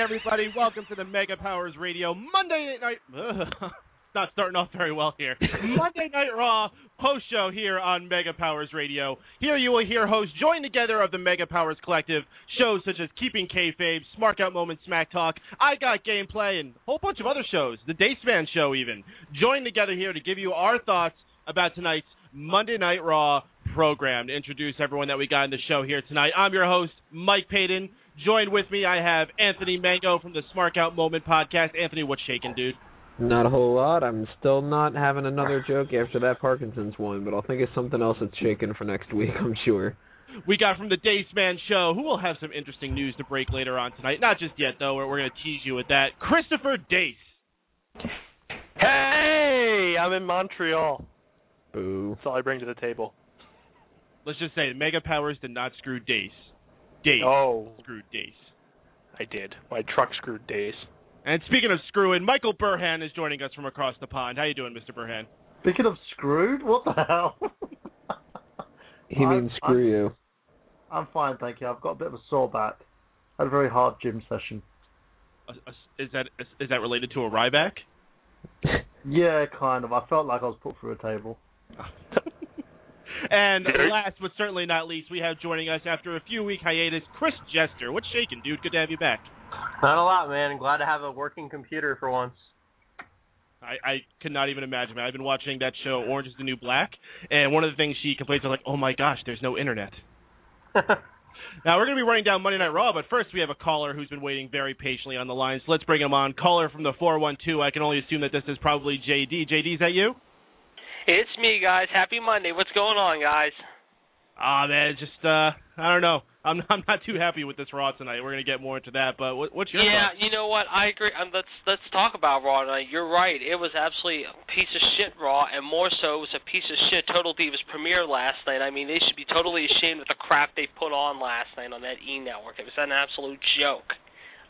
everybody. Welcome to the Mega Powers Radio Monday night. It's not starting off very well here. Monday Night Raw post-show here on Mega Powers Radio. Here you will hear hosts join together of the Mega Powers Collective, shows such as Keeping Kayfabe, Smark Out Moments, Smack Talk, I Got Gameplay, and a whole bunch of other shows, the Dace Man Show even, join together here to give you our thoughts about tonight's Monday Night Raw program. To introduce everyone that we got in the show here tonight, I'm your host, Mike Paden. Joined with me, I have Anthony Mango from the Smark Out Moment podcast. Anthony, what's shaking, dude? Not a whole lot. I'm still not having another joke after that Parkinson's one, but I'll think of something else that's shaking for next week, I'm sure. We got from the Dace Man Show, who will have some interesting news to break later on tonight. Not just yet, though. We're going to tease you with that. Christopher Dace. Hey, I'm in Montreal. Boo. That's all I bring to the table. Let's just say Mega Powers did not screw Dace. Dace screwed Dace. I did. My truck screwed Dace. And speaking of screwing, Michael Burhan is joining us from across the pond. How you doing, Mr. Burhan? Speaking of screwed, what the hell? He means screw you. I'm fine, thank you. I've got a bit of a sore back. Had a very hard gym session. Is that related to a Ryback? Yeah, kind of. I felt like I was put through a table. And last but certainly not least, we have joining us after a few-week hiatus, Chris Jester. What's shaking, dude? Good to have you back. Not a lot, man. Glad to have a working computer for once. I could not even imagine, man. I've been watching that show, Orange is the New Black, and one of the things she complains about, like, oh my gosh, there's no internet. Now, we're going to be running down Monday Night Raw, but first we have a caller who's been waiting very patiently on the line, so let's bring him on. Caller from the 412. I can only assume that this is probably JD. JD, is that you? It's me, guys. Happy Monday. What's going on, guys? Man, just, I don't know. I'm not too happy with this Raw tonight. We're going to get more into that, but what's your thoughts? Yeah, you know what? I agree. Let's talk about Raw tonight. You're right. It was absolutely a piece of shit Raw, and more so it was a piece of shit Total Divas premiere last night. I mean, they should be totally ashamed of the crap they put on last night on that E-Network. It was an absolute joke.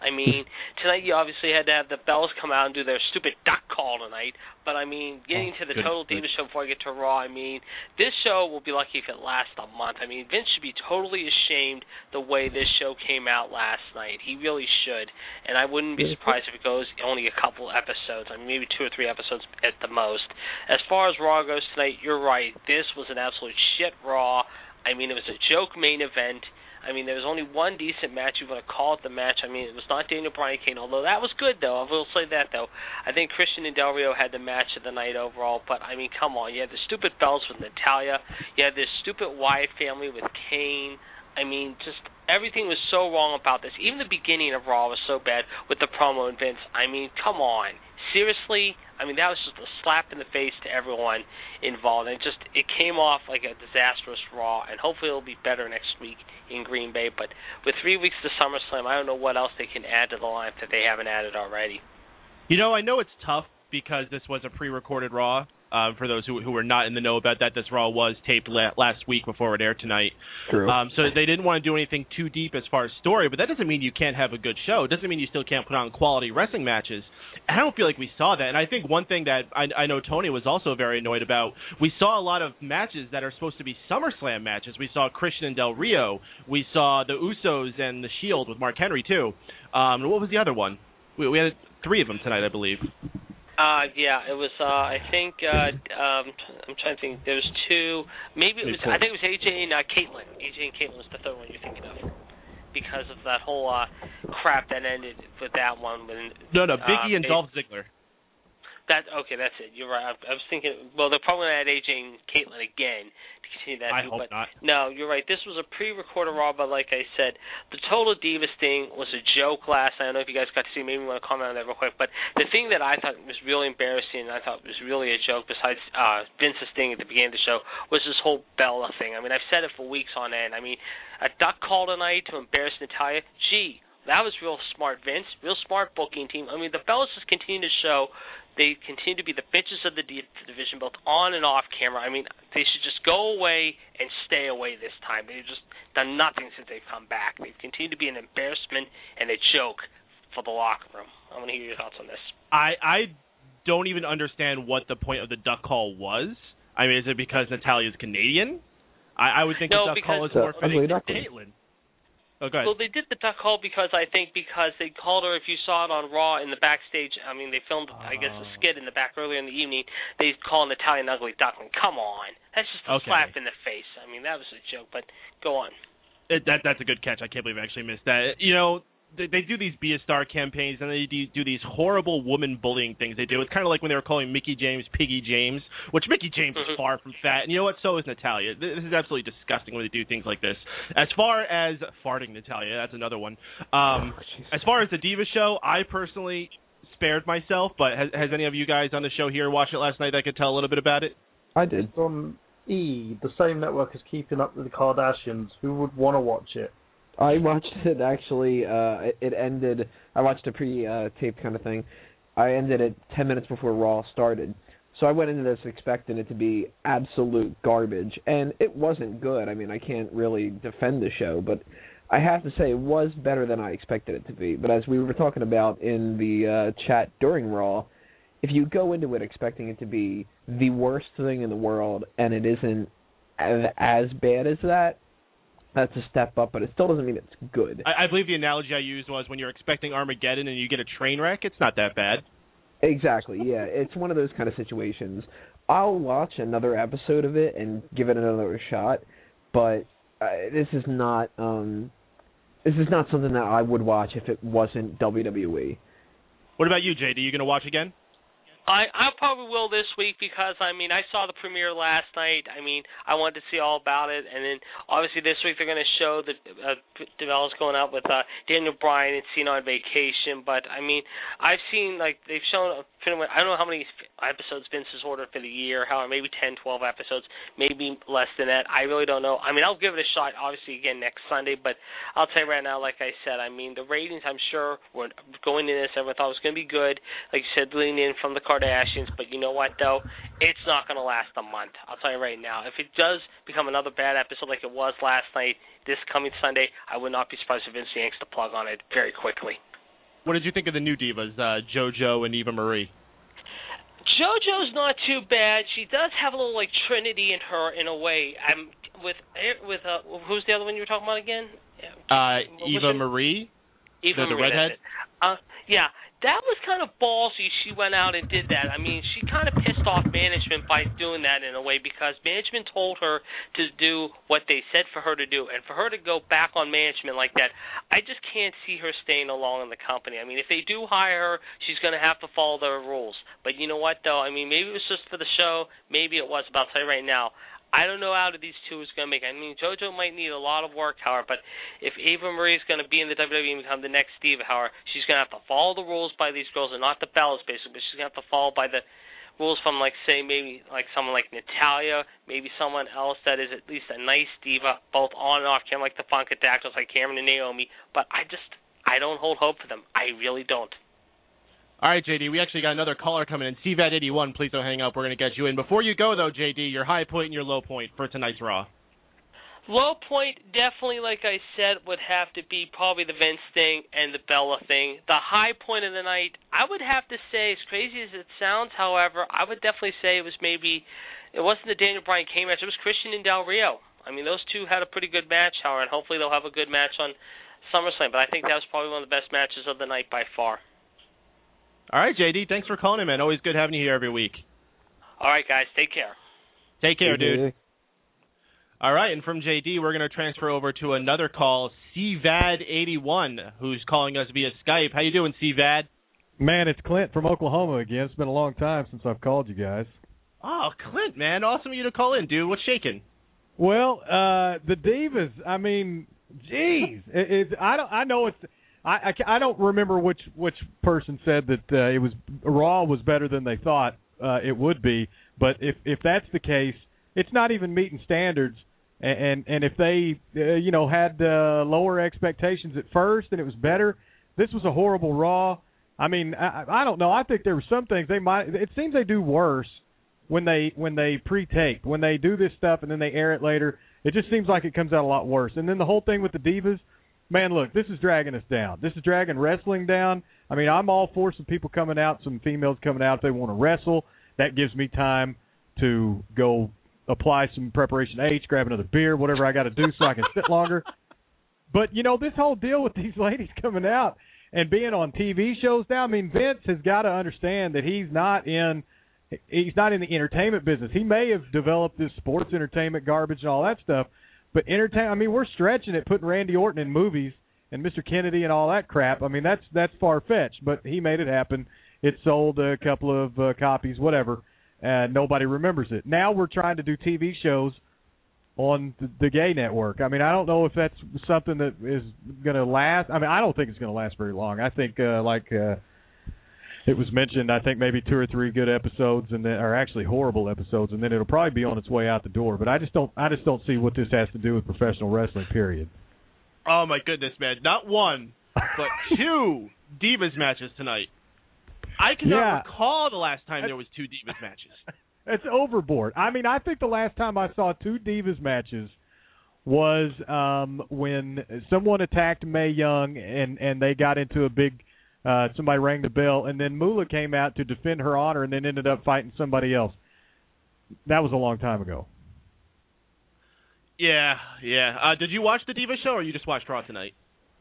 I mean, tonight you obviously had to have the Bells come out and do their stupid duck call tonight. But, I mean, getting to the Total Divas show before I get to Raw, I mean, this show will be lucky if it lasts a month. I mean, Vince should be totally ashamed the way this show came out last night. He really should. And I wouldn't be surprised if it goes only a couple episodes. I mean, maybe 2 or 3 episodes at the most. As far as Raw goes tonight, you're right. This was an absolute shit Raw. I mean, it was a joke main event. I mean, there was only one decent match. You want to call it the match. I mean, it was not Daniel Bryan Kane, although that was good, though. I will say that, though. I think Christian and Del Rio had the match of the night overall, but, I mean, come on. You had the stupid bells with Natalya. You had this stupid Wyatt family with Kane. I mean, just everything was so wrong about this. Even the beginning of Raw was so bad with the promo and Vince. I mean, come on. Seriously? I mean, that was just a slap in the face to everyone involved. And it came off like a disastrous Raw, and hopefully it'll be better next week in Green Bay. But with 3 weeks to SummerSlam, I don't know what else they can add to the lineup that they haven't added already. You know, I know it's tough because this was a pre-recorded Raw. For those who were not in the know about that, this Raw was taped last week before it aired tonight. True. So they didn't want to do anything too deep as far as story, but that doesn't mean you can't have a good show. It doesn't mean you still can't put on quality wrestling matches. I don't feel like we saw that, and I think one thing that I know Tony was also very annoyed about, we saw a lot of matches that are supposed to be SummerSlam matches. We saw Christian and Del Rio. We saw the Usos and the Shield with Mark Henry, too. What was the other one? We had 3 of them tonight, I believe. Yeah, it was, I think, I'm trying to think, there was 2, maybe it was, I think it was AJ and Kaitlyn. AJ and Kaitlyn was the third one you're thinking of, because of that whole crap that ended with that one. No, Big E and Dolph Ziggler. Okay, that's it. You're right. I was thinking, well, they're probably going to add AJ and Kaitlyn again to continue that. I hope not. No, you're right. This was a pre-recorded Raw, but like I said, the Total Divas thing was a joke last night. I don't know if you guys got to see. Maybe you want to comment on that real quick. But the thing that I thought was really embarrassing, and I thought was really a joke, besides Vince's thing at the beginning of the show, was this whole Bella thing. I mean, I've said it for weeks on end. I mean, a duck call tonight to embarrass Natalya. Gee, that was real smart, Vince. Real smart booking team. I mean, the Bellas just continue to show they continue to be the bitches of the division, both on and off camera. I mean, they should just go away and stay away this time. They've just done nothing since they've come back. They've continued to be an embarrassment and a joke for the locker room. I want to hear your thoughts on this. I don't even understand what the point of the duck call was. I mean, is it because Natalya's Canadian? I would think the duck call is more fitting to Kaitlyn. Oh, go ahead. Well, they did the duck call because they called her, if you saw it on Raw in the backstage, I mean, they filmed, I guess, a skit in the back earlier in the evening. They called Natalya an ugly duckling. Come on. That's just a slap in the face. I mean, that was a joke, but go on. That's a good catch. I can't believe I actually missed that. You know, they do these Be a Star campaigns, and they do these horrible woman bullying things they do. It's kind of like when they were calling Mickie James Piggy James, which Mickie James is far from fat. And you know what? So is Natalya. This is absolutely disgusting when they do things like this. As far as farting Natalya, that's another one. As far as the Diva show, I personally spared myself, but has any of you guys on the show here watched it last night that could tell a little bit about it? I did. It's on E, the same network as Keeping Up with the Kardashians. Who would want to watch it? I watched it, actually. It ended. I watched a pre-taped kind of thing. I ended it 10 minutes before Raw started. So I went into this expecting it to be absolute garbage, and it wasn't good. I mean, I can't really defend the show, but I have to say it was better than I expected it to be. But as we were talking about in the chat during Raw, if you go into it expecting it to be the worst thing in the world and it isn't as bad as that, that's a step up, but it still doesn't mean it's good. I believe the analogy I used was when you're expecting Armageddon and you get a train wreck, it's not that bad. Exactly, yeah. It's one of those kind of situations. I'll watch another episode of it and give it another shot, but this is not something that I would watch if it wasn't WWE. What about you, JD? You going to watch again? I probably will this week because, I mean, I saw the premiere last night. I mean, I wanted to see all about it. And then, obviously, this week they're going to show the developers going out with Daniel Bryan and Cena on vacation. But, I mean, I've seen, like, they've shown, I don't know how many episodes Vince has ordered for the year, maybe 10, 12 episodes, maybe less than that. I really don't know. I mean, I'll give it a shot, obviously, again, next Sunday. But I'll tell you right now, like I said, I mean, the ratings, I'm sure, were going into this, everyone thought it was going to be good. Like you said, leaning in from the Kardashians, but you know what, though? It's not going to last a month. I'll tell you right now. If it does become another bad episode like it was last night, this coming Sunday, I would not be surprised if Vince yanks the plug on it very quickly. What did you think of the new divas, JoJo and Eva Marie? JoJo's not too bad. She does have a little, like, Trinity in her, in a way. With who's the other one you were talking about again? Eva Marie? Eva Marie, the redhead? Yeah. That was kind of ballsy. She went out and did that. I mean, she kind of pissed off management by doing that in a way because management told her to do what they said for her to do. And for her to go back on management like that, I just can't see her staying along in the company. I mean, if they do hire her, she's going to have to follow their rules. But you know what, though? I mean, maybe it was just for the show. Maybe it was. But I'll tell you right now, I don't know out of these two who's going to make it. I mean, JoJo might need a lot of work, however, but if Eva Marie is going to be in the WWE and become the next Diva, however, she's going to have to follow the rules by these girls, and not the fellas, basically, but she's going to have to follow by the rules from, like, say, maybe like someone like Natalya, maybe someone else that is at least a nice Diva, both on and off camera, like the Funkadactyls, like Cameron and Naomi, but I don't hold hope for them. I really don't. All right, JD, we actually got another caller coming in. CVAD81, please don't hang up. We're going to get you in. Before you go, though, JD, your high point and your low point for tonight's Raw. Low point, definitely, like I said, would have to be probably the Vince thing and the Bella thing. The high point of the night, I would have to say, as crazy as it sounds, however, I would definitely say it wasn't the Daniel Bryan Kane match, it was Christian and Del Rio. I mean, those two had a pretty good match, however, and hopefully they'll have a good match on SummerSlam. But I think that was probably one of the best matches of the night by far. All right, JD, thanks for calling in, man. Always good having you here every week. All right, guys, take care. Take care, dude. All right, and from JD, we're going to transfer over to another call, CVAD81, who's calling us via Skype. How you doing, CVAD? Man, it's Clint from Oklahoma again. It's been a long time since I've called you guys. Oh, Clint, man. Awesome of you to call in, dude. What's shaking? Well, the Divas, I mean, geez. I don't remember which person said that it was Raw was better than they thought it would be, but if that's the case, it's not even meeting standards. And if they had lower expectations at first and it was better, this was a horrible Raw. I mean, I don't know. I think there were some things they might. It seems they do worse when they pre-tape, when they do this stuff and then they air it later. It just seems like it comes out a lot worse. And then the whole thing with the Divas. Man, look, this is dragging us down. This is dragging wrestling down. I mean, I'm all for some people coming out, some females coming out if they want to wrestle. That gives me time to go apply some Preparation H, grab another beer, whatever I got to do so I can sit longer. But, this whole deal with these ladies coming out and being on TV shows now, I mean, Vince has got to understand that he's not in the entertainment business. He may have developed this sports entertainment garbage and all that stuff, but we're stretching it, putting Randy Orton in movies and Mr. Kennedy and all that crap. I mean, that's far-fetched, but he made it happen. It sold a couple of copies, whatever, and nobody remembers it. Now we're trying to do TV shows on the gay network. I mean, I don't know if that's something that is going to last. I mean, I don't think it's going to last very long. I think, it was mentioned, I think maybe 2 or 3 good episodes, and then, or actually horrible episodes, and then it'll probably be on its way out the door. But I just don't see what this has to do with professional wrestling. Period. Oh my goodness, man! Not one, but 2 Divas matches tonight. I cannot recall the last time there was 2 Divas matches. It's overboard. I mean, I think the last time I saw 2 Divas matches was when someone attacked Mae Young and they got into a big somebody rang the bell, and then Moolah came out to defend her honor and then ended up fighting somebody else. That was a long time ago. Yeah. Did you watch the Divas show, or you just watched Raw tonight?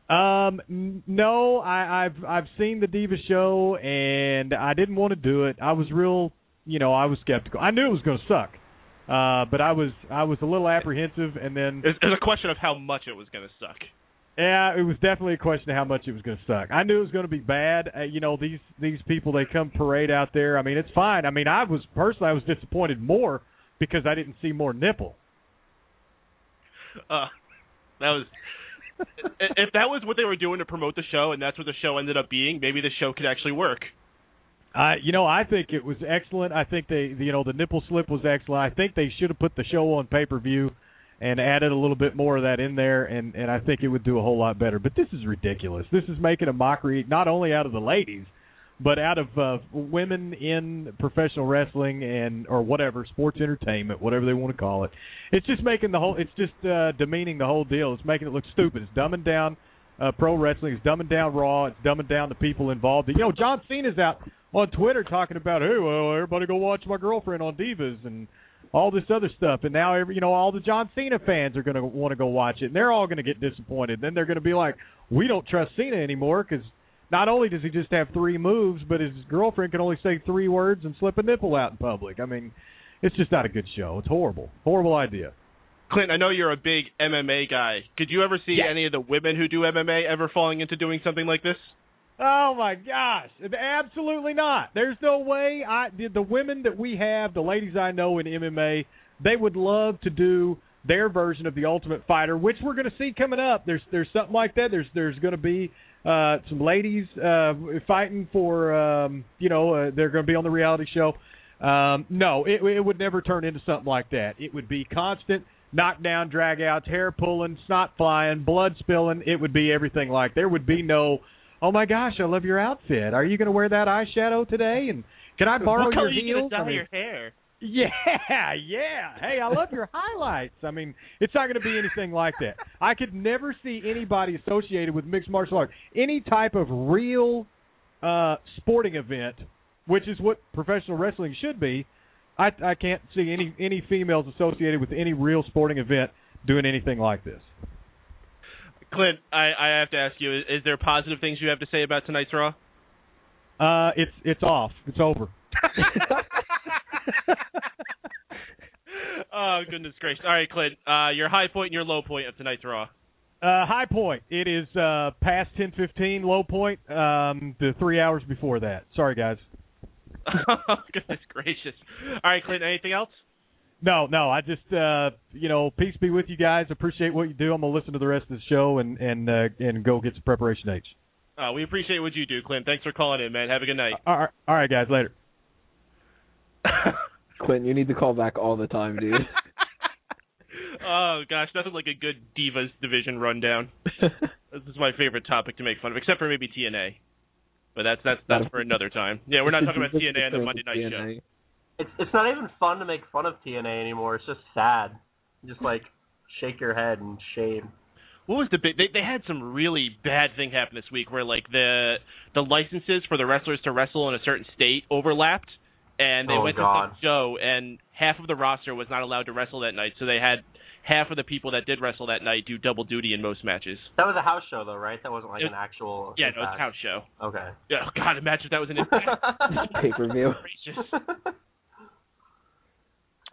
No, I've seen the Divas show, and I didn't want to do it. I was I was skeptical. I knew it was going to suck, but I was a little apprehensive, and then it's a question of how much it was going to suck. Yeah, it was definitely a question of how much it was going to suck. I knew it was going to be bad. These people, they come parade out there. I mean, it's fine. I mean, I was disappointed more because I didn't see more nipple. If that was what they were doing to promote the show, and that's what the show ended up being, maybe the show could actually work. I think it was excellent. I think the nipple slip was excellent. I think they should have put the show on pay-per-view and added a little bit more of that in there, and I think it would do a whole lot better. But this is ridiculous. This is making a mockery not only out of the ladies, but out of women in professional wrestling or whatever, sports entertainment, whatever they want to call it. It's just making demeaning the whole deal. It's making it look stupid. It's dumbing down pro wrestling. It's dumbing down Raw. It's dumbing down the people involved. John Cena's out on Twitter talking about, hey, well, everybody go watch my girlfriend on Divas and all this other stuff. And now, all the John Cena fans are going to want to go watch it, and they're all going to get disappointed. Then they're going to be like, we don't trust Cena anymore because not only does he just have 3 moves, but his girlfriend can only say 3 words and slip a nipple out in public. I mean, it's just not a good show. It's horrible. Horrible idea. Clint, I know you're a big MMA guy. Could you ever see any of the women who do MMA ever falling into doing something like this? Oh, my gosh. Absolutely not. There's no way. The women that we have, the ladies I know in MMA, they would love to do their version of The Ultimate Fighter, which we're going to see coming up. There's something like that. There's going to be some ladies fighting for, they're going to be on the reality show. No, it would never turn into something like that. It would be constant knockdown, drag-outs, hair pulling, snot flying, blood spilling. It would be everything like. There would be no, oh my gosh, I love your outfit. Are you going to wear that eyeshadow today? And can I borrow your heels? Dye your hair? Yeah. Hey, I love your highlights. I mean, it's not going to be anything like that. I could never see anybody associated with mixed martial arts, any type of real sporting event, which is what professional wrestling should be. I can't see any females associated with any real sporting event doing anything like this. Clint, I have to ask you, is there positive things you have to say about tonight's Raw? It's off. It's over. Oh, goodness gracious. All right, Clint, your high point and your low point of tonight's Raw. High point. It is past 10:15. Low point, the 3 hours before that. Sorry, guys. Oh, goodness gracious. All right, Clint, anything else? No. I just, peace be with you guys. Appreciate what you do. I'm going to listen to the rest of the show and go get some preparation H. We appreciate what you do, Clint. Thanks for calling in, man. Have a good night. All right, guys. Later. Clint, you need to call back all the time, dude. Oh, gosh, nothing like a good Divas division rundown. This is my favorite topic to make fun of, except for maybe TNA. But that's for another time. Yeah, we're not talking about TNA on the Monday night show. It's not even fun to make fun of TNA anymore. It's just sad. You just, shake your head in shame. What was the big... They had some really bad thing happen this week where, the licenses for the wrestlers to wrestle in a certain state overlapped, and they went to some show, and half of the roster was not allowed to wrestle that night, so they had half of the people that did wrestle that night do double duty in most matches. That was a house show, though, right? That wasn't like an actual... Yeah, no, it's a house show. Okay. Yeah, God, imagine if that was an Impact. Pay-per-view.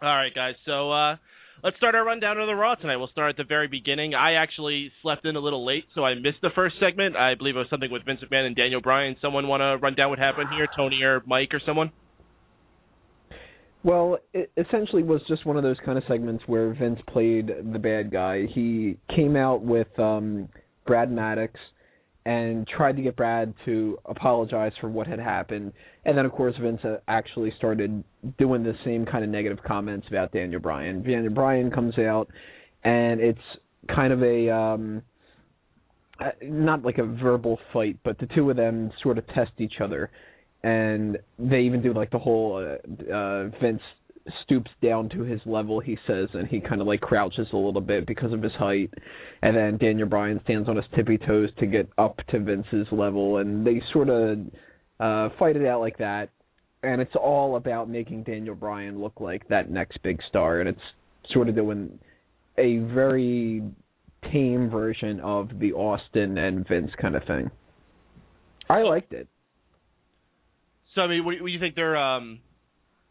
All right, guys, so let's start our rundown of the Raw tonight. We'll start at the very beginning. I actually slept in a little late, so I missed the first segment. I believe it was something with Vince McMahon and Daniel Bryan. Someone want to run down what happened here? Tony or Mike or someone? Well, it essentially was just one of those kind of segments where Vince played the bad guy. He came out with Brad Maddox and tried to get Brad to apologize for what had happened. And then, of course, Vince actually started doing the same kind of negative comments about Daniel Bryan. Daniel Bryan comes out, and it's kind of a, not like a verbal fight, but the two of them sort of test each other. And they even do like the whole Vince stoops down to his level, he says, and he kind of like crouches a little bit because of his height. And then Daniel Bryan stands on his tippy toes to get up to Vince's level, and they sort of fight it out like that. And it's all about making Daniel Bryan look like that next big star, and it's sort of doing a very tame version of the Austin and Vince kind of thing. I liked it. So I mean, what do you think they're?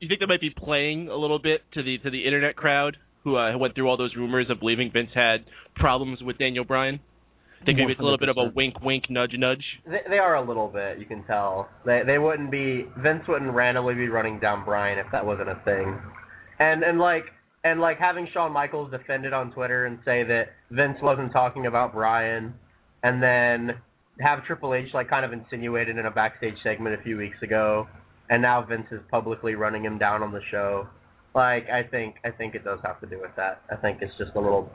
You think they might be playing a little bit to the internet crowd who went through all those rumors of believing Vince had problems with Daniel Bryan? I think maybe it's a little bit of a wink, wink, nudge, nudge. They are a little bit. You can tell. They wouldn't be. Vince wouldn't randomly be running down Bryan if that wasn't a thing. And like having Shawn Michaels defend it on Twitter and say that Vince wasn't talking about Bryan, and then have Triple H like kind of insinuated in a backstage segment a few weeks ago, and now Vince is publicly running him down on the show. Like I think it does have to do with that. I think it's just a little.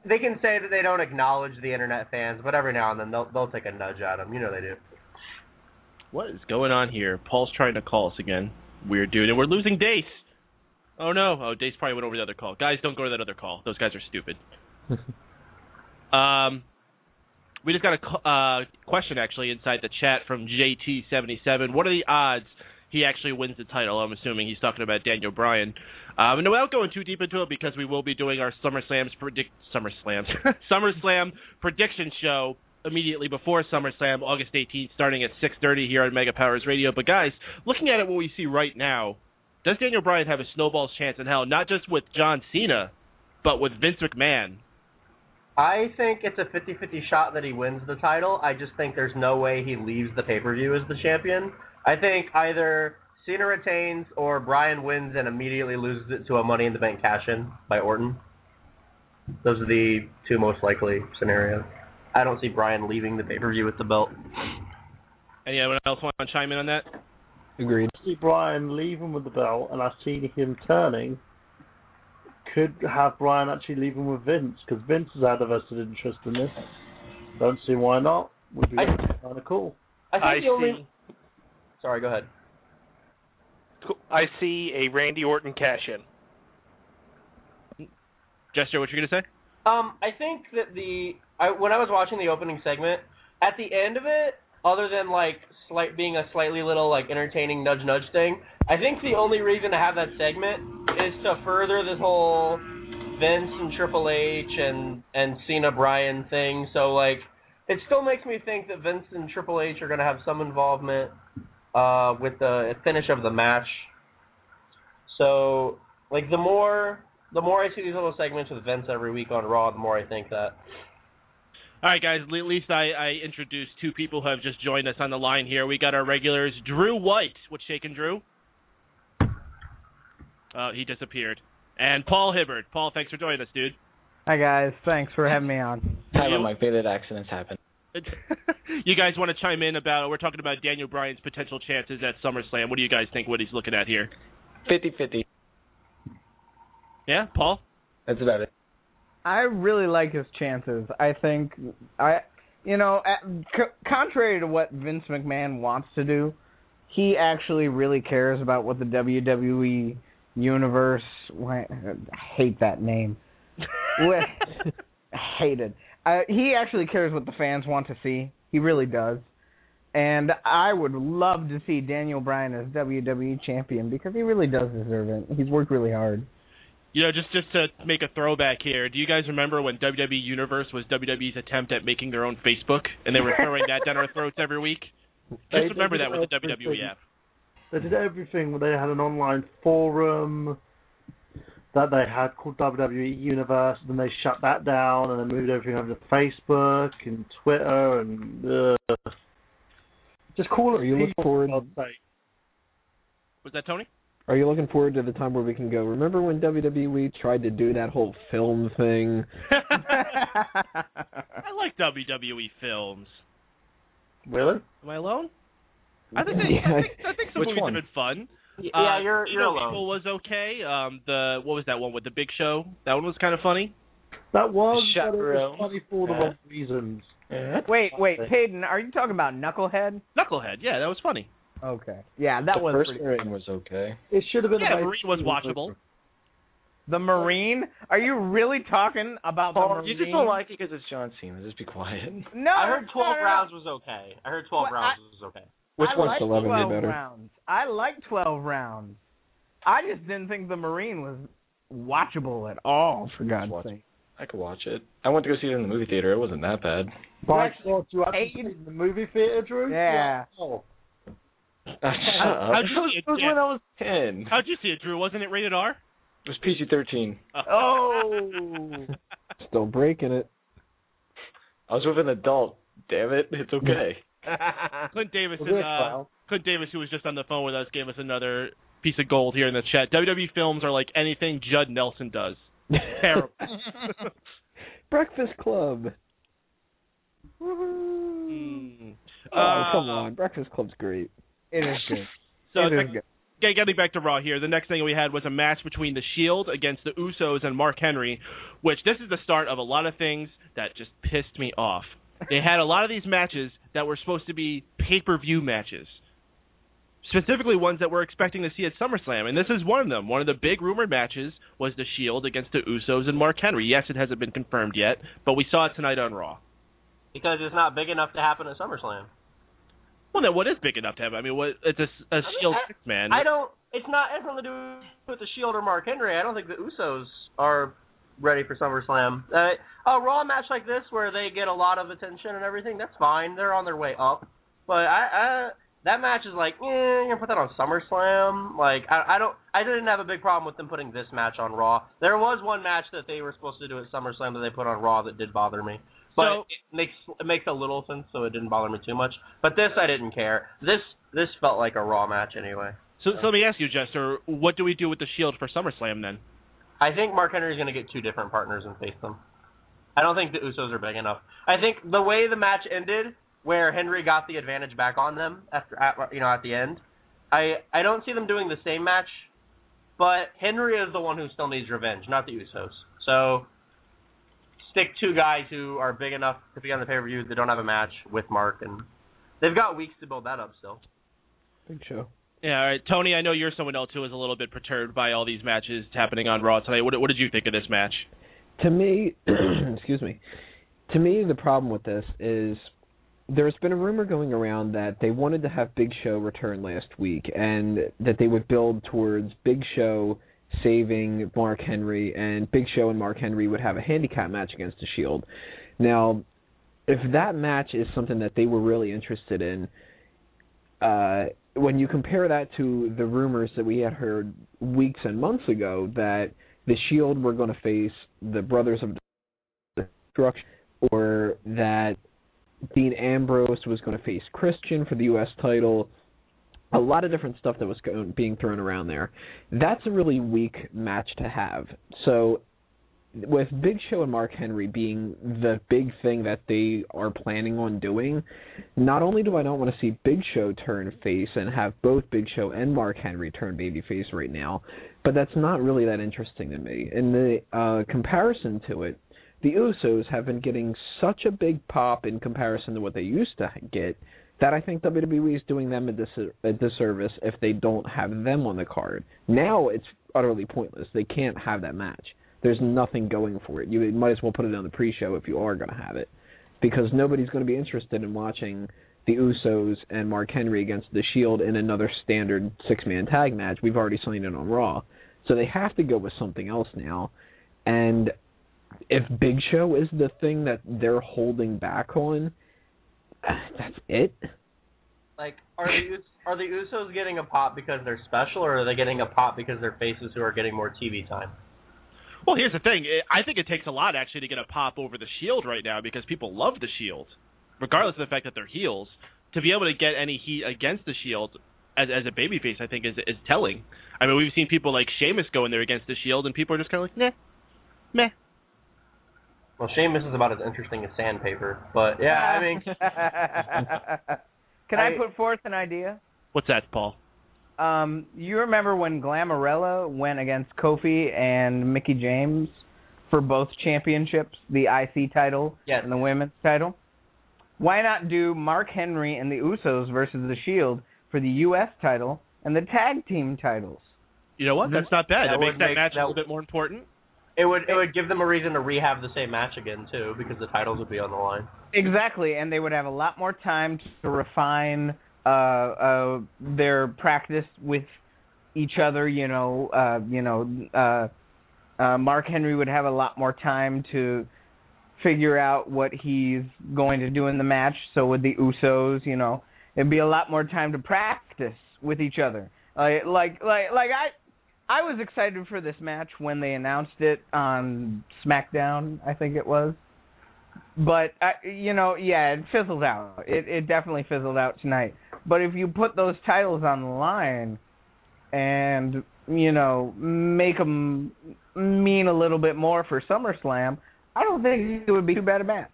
They can say that they don't acknowledge the internet fans, but every now and then they'll take a nudge at them. You know they do. What is going on here? Paul's trying to call us again. Weird dude, and we're losing Dace. Oh no! Oh, Dace probably went over the other call. Guys, don't go to that other call. Those guys are stupid. We just got a question, actually, inside the chat from JT77. What are the odds he actually wins the title? I'm assuming he's talking about Daniel Bryan. And without going too deep into it, because we will be doing our SummerSlam prediction show immediately before SummerSlam, August 18th, starting at 6:30 here on Mega Powers Radio. But, guys, looking at it, what we see right now, does Daniel Bryan have a snowball's chance in hell, not just with John Cena, but with Vince McMahon? I think it's a 50-50 shot that he wins the title. I just think there's no way he leaves the pay-per-view as the champion. I think either Cena retains or Bryan wins and immediately loses it to a Money in the Bank cash-in by Orton. Those are the two most likely scenarios. I don't see Bryan leaving the pay-per-view with the belt. Anyone else want to chime in on that? Agreed. I see Bryan leaving with the belt, and I see him turning. Could have Bryan actually leaving with Vince, because Vince has had a vested interest in this. Don't see why not. Would be kind of cool. Sorry, go ahead. I see a Randy Orton cash-in. Jester, what you going to say? I think that when I was watching the opening segment, at the end of it, other than like being a slightly little like entertaining nudge thing, I think the only reason to have that segment is to further this whole Vince and Triple H and Cena Bryan thing. So like, it still makes me think that Vince and Triple H are going to have some involvement with the finish of the match. So like, the more I see these little segments with Vince every week on Raw, the more I think that. All right, guys, at least I introduced two people who have just joined us on the line here. We got our regulars, Drew White. What's shaking, Drew? He disappeared. And Paul Hibbard. Paul, thanks for joining us, dude. Hi, guys. Thanks for having me on. Hello, Mike. Favorite accidents happen. You guys want to chime in about, we're talking about Daniel Bryan's potential chances at SummerSlam. What do you guys think what he's looking at here? 50-50. Yeah, Paul? That's about it. I really like his chances. I think, contrary to what Vince McMahon wants to do, he actually really cares about what the WWE Universe, I hate that name. I hate it. He actually cares what the fans want to see. He really does. And I would love to see Daniel Bryan as WWE champion because he really does deserve it. He's worked really hard. You know, just to make a throwback here, do you guys remember when WWE Universe was WWE's attempt at making their own Facebook, and they were throwing that down our throats every week? Just remember that with the WWE app. They did everything. They had an online forum that they had called WWE Universe, and then they shut that down, and they moved everything over to Facebook and Twitter, and just call it. Are you looking forward? Was that Tony? Are you looking forward to the time where we can go? Remember when WWE tried to do that whole film thing? I like WWE films. Really? Am I alone? I think some movies have been fun. Yeah, you're alone. People was okay. What was that one with the Big Show? That one was kind of funny. That was, but it was funny for the wrong reasons. Wait, Paden, are you talking about Knucklehead? Knucklehead, yeah, that was funny. Okay. Yeah, that was first pretty Marine was okay. It should have been. Yeah, Marine was watchable. The Marine? Are you really talking about the Marine? You just don't like it because it's John Cena. Just be quiet. No, I heard 12 no. rounds was okay. Rounds was okay. Which I one's like 11 12 better? rounds. I like 12 rounds. I just didn't think the Marine was watchable at all, for God's sake. I could watch it. I went to go see it in the movie theater. It wasn't that bad. You actually see it in the movie theater, Drew? Yeah. Oh. Shut up. It was when I was 10. How'd you see it, Drew? Wasn't it rated R? It was PG-13. Oh. Still breaking it. I was with an adult. Damn it. It's okay. Clint Davis, who was just on the phone with us, gave us another piece of gold here in the chat. WWE films are like anything Judd Nelson does. Terrible. Breakfast Club. Mm. Come on. Breakfast Club's great. It is good. So, it is good. Getting back to Raw here, the next thing we had was a match between The Shield against the Usos and Mark Henry, which this is the start of a lot of things that just pissed me off. They had a lot of these matches that were supposed to be pay-per-view matches, specifically ones that we're expecting to see at SummerSlam, and this is one of them. One of the big rumored matches was The Shield against the Usos and Mark Henry. Yes, it hasn't been confirmed yet, but we saw it tonight on Raw. Because it's not big enough to happen at SummerSlam. Well, then what is big enough to happen? I mean, it's a Shield six-man. It's not anything to do with the Shield or Mark Henry. I don't think the Usos are ready for SummerSlam. A Raw match like this where they get a lot of attention and everything, that's fine. They're on their way up. But that match is like, you're gonna put that on SummerSlam? Like, I didn't have a big problem with them putting this match on Raw. There was one match that they were supposed to do at SummerSlam that they put on Raw that did bother me. But it makes a little sense, so it didn't bother me too much. But this, I didn't care. This felt like a Raw match anyway. So let me ask you, Jester, what do we do with the Shield for SummerSlam then? I think Mark Henry's going to get two different partners and face them. I don't think the Usos are big enough. I think the way the match ended, where Henry got the advantage back on them at the end, I don't see them doing the same match. But Henry is the one who still needs revenge, not the Usos. So stick two guys who are big enough to be on the pay-per-view that don't have a match with Mark, and they've got weeks to build that up still. Big show. Yeah, all right. Tony, I know you're someone else who is a little bit perturbed by all these matches happening on Raw tonight. What did you think of this match? To me, excuse me. To me, the problem with this is there's been a rumor going around that they wanted to have Big Show return last week and that they would build towards Big Show saving Mark Henry, and Big Show and Mark Henry would have a handicap match against the Shield. Now, if that match is something that they were really interested in, when you compare that to the rumors that we had heard weeks and months ago that the Shield were going to face the Brothers of Destruction, or that Dean Ambrose was going to face Christian for the U.S. title, a lot of different stuff that was being thrown around there. That's a really weak match to have. So with Big Show and Mark Henry being the big thing that they are planning on doing, not only do I not want to see Big Show turn face and have both Big Show and Mark Henry turn babyface right now, but that's not really that interesting to me. In the comparison to it, the Usos have been getting such a big pop in comparison to what they used to get that I think WWE is doing them a disservice if they don't have them on the card. Now it's utterly pointless. They can't have that match. There's nothing going for it. You might as well put it on the pre-show if you are going to have it, because nobody's going to be interested in watching the Usos and Mark Henry against the Shield in another standard 6-man tag match. We've already seen it on Raw. So they have to go with something else now. And if Big Show is the thing that they're holding back on, that's it. Like, are the Usos getting a pop because they're special, or are they getting a pop because they're faces who are getting more TV time? Well, here's the thing. I think it takes a lot, actually, to get a pop over the Shield right now because people love the Shield, regardless of the fact that they're heels. To be able to get any heat against the Shield as a babyface, I think, is telling. I mean, we've seen people like Sheamus go in there against the Shield, and people are just kind of like, meh. Well, Sheamus is about as interesting as sandpaper, but yeah, I mean... Can I put forth an idea? What's that, Paul? You remember when Glamorella went against Kofi and Mickie James for both championships, the IC title and the women's title? Why not do Mark Henry and the Usos versus the Shield for the U.S. title and the tag team titles? You know what? That's not bad. That makes that match a that little bit more important. It would give them a reason to rehab the same match again, too, because the titles would be on the line. Exactly, and they would have a lot more time to refine their practice with each other. Mark Henry would have a lot more time to figure out what he's going to do in the match. So with the Usos, it'd be a lot more time to practice with each other. I was excited for this match when they announced it on SmackDown, I think it was. But, it fizzled out. It definitely fizzled out tonight. But if you put those titles on the line and, make them mean a little bit more for SummerSlam, I don't think it would be too bad a match.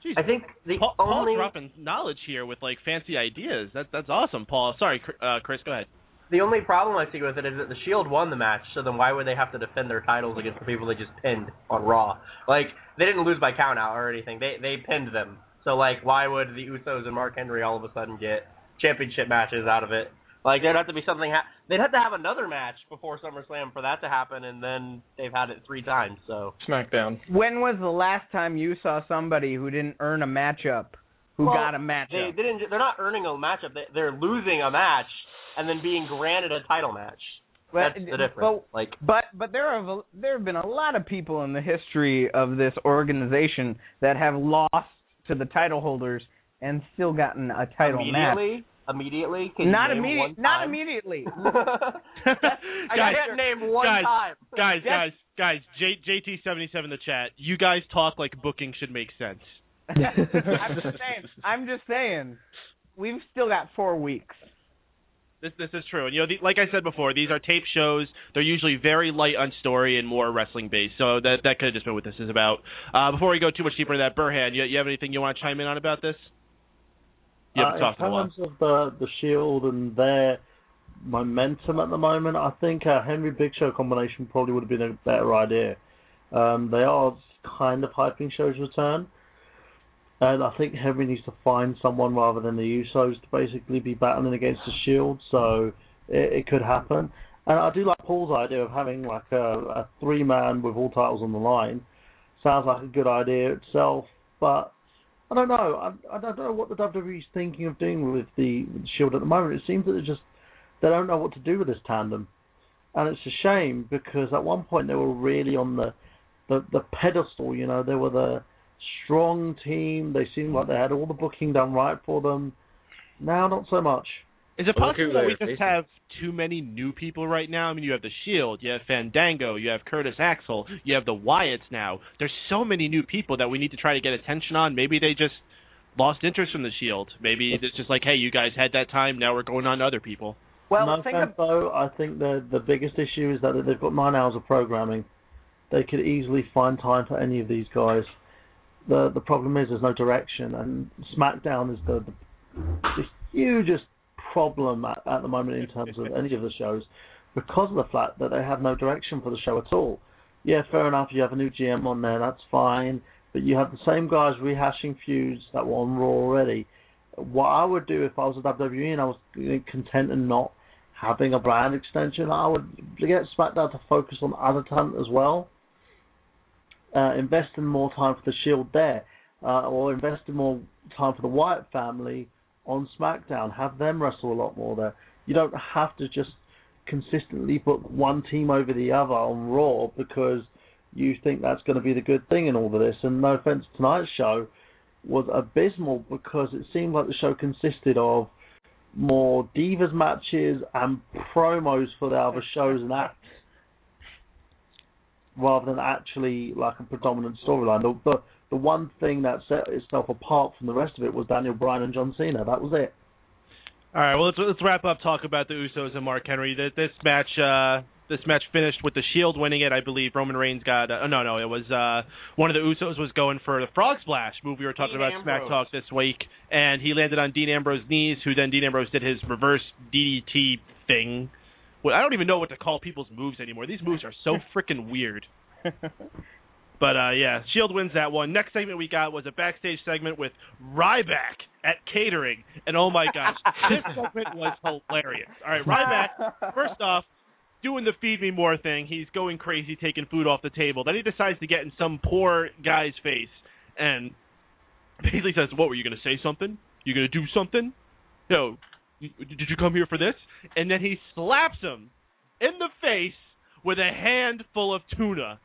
Jeez, I think Paul's dropping knowledge here with, fancy ideas. That's awesome, Paul. Sorry, Chris, go ahead. The only problem I see with it is that the Shield won the match, so then why would they have to defend their titles against the people they just pinned on Raw? Like, they didn't lose by countout or anything. They pinned them. So, why would the Usos and Mark Henry all of a sudden get championship matches out of it? There'd have to be something... they'd have to have another match before SummerSlam for that to happen, and then they've had it 3 times, so... SmackDown. When was the last time you saw somebody who didn't earn a matchup, got a matchup? They're not earning a matchup. They're losing a match and then being granted a title match. That's the difference. But there have been a lot of people in the history of this organization that have lost to the title holders and still gotten a title match. Immediately? Not immediately. I can't name one time. Guys, JT77 in the chat, you guys talk like booking should make sense. I'm just saying, we've still got 4 weeks. This is true. And, like I said before, these are tape shows. They're usually very light on story and more wrestling-based. So that could have just been what this is about. Before we go too much deeper into that, Burhan, you have anything you want to chime in on about this? In terms of the Shield and their momentum at the moment, I think a Henry-Big Show combination probably would have been a better idea. They are kind of hyping Show's return. And I think Henry needs to find someone rather than the Usos to basically be battling against the Shield, so it could happen. And I do like Paul's idea of having a 3-man with all titles on the line. Sounds like a good idea itself, but I don't know. I don't know what the WWE is thinking of doing with the Shield at the moment. It seems that they don't know what to do with this tandem. And it's a shame because at one point they were really on the pedestal, they were the strong team. They seemed like they had all the booking done right for them. Now, not so much. Is it possible that we just have too many new people right now? I mean, you have the Shield, you have Fandango, you have Curtis Axel, you have the Wyatts now. There's so many new people that we need to try to get attention on. Maybe they just lost interest from the Shield. Maybe it's just like, hey, you guys had that time, now we're going on to other people. Well, though, I think the biggest issue is that they've got 9 hours of programming. They could easily find time for any of these guys. The problem is there's no direction, and SmackDown is the hugest problem at the moment in terms of any of the shows because of the fact that they have no direction for the show at all. Yeah, fair enough, you have a new GM on there, that's fine, but you have the same guys rehashing feuds that were on Raw already. What I would do if I was a WWE and I was content and not having a brand extension, I would get SmackDown to focus on other talent as well. Invest in more time for the Shield there, or invest in more time for the Wyatt family on SmackDown. Have them wrestle a lot more there. You don't have to just consistently put one team over the other on Raw because you think that's going to be the good thing in all of this. And no offense, tonight's show was abysmal because it seemed like the show consisted of more Divas matches and promos for the other shows and acts rather than actually like a predominant storyline. The one thing that set itself apart from the rest of it was Daniel Bryan and John Cena. That was it. All right, well, let's wrap up, talk about the Usos and Mark Henry. This match finished with the Shield winning it, I believe. Roman Reigns got it was one of the Usos was going for the Frog Splash move we were talking about Smack Talk this week, and he landed on Dean Ambrose's knees, who then Dean Ambrose did his reverse DDT thing. Well, I don't even know what to call people's moves anymore. These moves are so freaking weird. But, yeah, Shield wins that one. Next segment we got was a backstage segment with Ryback at catering. And, oh, my gosh, this segment was hilarious. All right, Ryback, first off, doing the feed me more thing. He's going crazy, taking food off the table. Then he decides to get in some poor guy's face and basically says, what, were you going to say something? You going to do something? No. Did you come here for this? And then he slaps him in the face with a handful of tuna.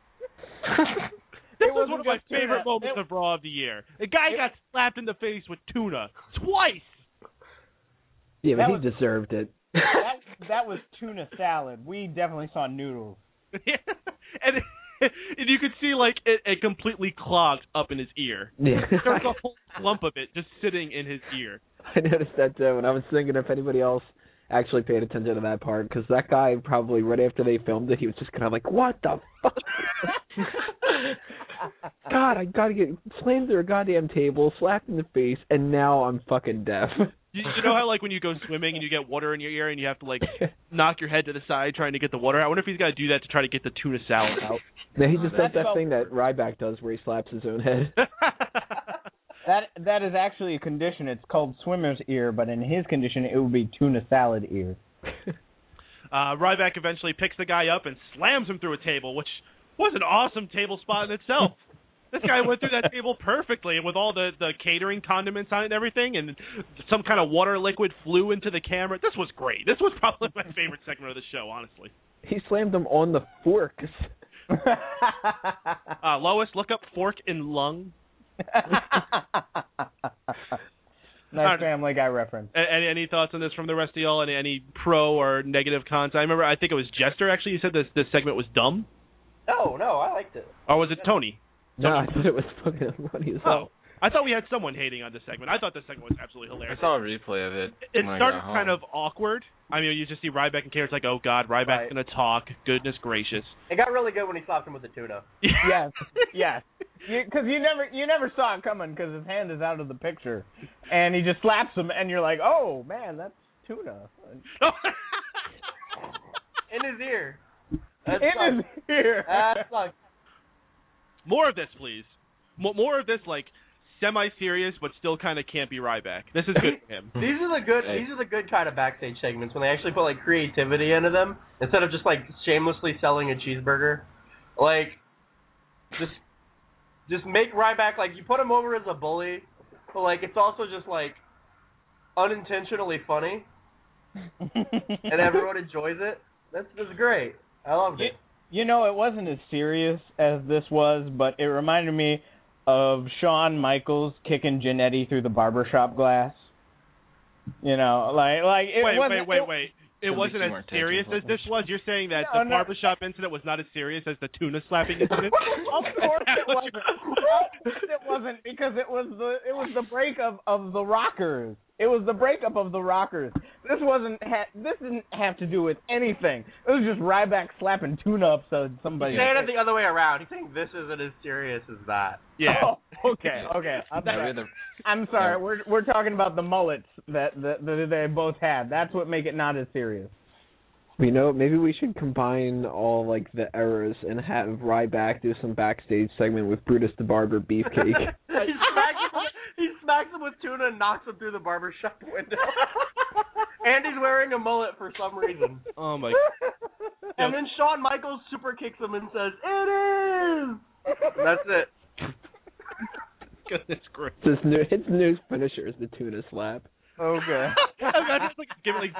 This was one of my favorite moments of Raw of the year. A guy got slapped in the face with tuna twice. Yeah, but he deserved it. That was tuna salad. We definitely saw noodles. and you could see like it completely clogged up in his ear. Yeah. There's a whole clump of it just sitting in his ear. I noticed that too, and I was thinking if anybody else actually paid attention to that part, because that guy probably right after they filmed it, he was just kind of like, what the fuck? God, I gotta get slammed through a goddamn table, slapped in the face, and now I'm fucking deaf. You know how, like, when you go swimming and you get water in your ear and you have to, like, knock your head to the side trying to get the water out? I wonder if he's got to do that to try to get the tuna salad out. No, he just does that thing that Ryback does where he slaps his own head. That is actually a condition. It's called swimmer's ear, but in his condition, it would be tuna salad ear. Ryback eventually picks the guy up and slams him through a table, which was an awesome table spot in itself. This guy went through that table perfectly, and with all the catering condiments on it and everything, and some kind of water liquid flew into the camera. This was great. This was probably my favorite segment of the show, honestly. He slammed him on the forks. Lois, look up fork in lung. Nice Family Guy reference. Any thoughts on this from the rest of y'all? Any pro or negative cons? I think it was Jester, actually, you said this segment was dumb? No, I liked it. Or was it Tony? No, I thought it was fucking funny as hell. I thought we had someone hating on this segment. I thought this segment was absolutely hilarious. I saw a replay of it. It started kind of awkward. I mean, you just see Ryback and Kane. It's like, oh, God, Ryback's going to talk. Goodness gracious. It got really good when he slapped him with the tuna. Yes. Because you never saw it coming because his hand is out of the picture. And he just slaps him, and you're like, oh, man, that's tuna. In his ear. His ear. That sucks. More of this, please. More of this, like, semi-serious but still kind of campy Ryback. This is good for him. These are the good kind of backstage segments when they actually put like creativity into them instead of just like shamelessly selling a cheeseburger. Like, just make Ryback, like, you put him over as a bully, but like it's also just like unintentionally funny, and everyone enjoys it. That's great. I loved it. You know, it wasn't as serious as this was, but it reminded me of Shawn Michaels kicking Jannetty through the barbershop glass. You know, like it wasn't... Wait. It wasn't as serious as this was? You're saying that the barbershop incident was not as serious as the tuna slapping incident? Of course it wasn't. It wasn't, because it was the breakup of the Rockers. It was the breakup of the Rockers. This didn't have to do with anything. It was just Ryback slapping tuna up so somebody... He's saying it the other way around. He's saying this isn't as serious as that. Yeah. Oh, okay. I'm sorry. We're talking about the mullets that they both had. That's what make it not as serious. You know, maybe we should combine all like the eras and have Ryback do some backstage segment with Brutus the Barber Beefcake. He smacks him with tuna and knocks him through the barbershop window. And he's wearing a mullet for some reason. Oh my! And then Shawn Michaels super kicks him and says, "It is." That's it. Goodness gracious. His new finisher is the tuna slap. Okay. Imagine like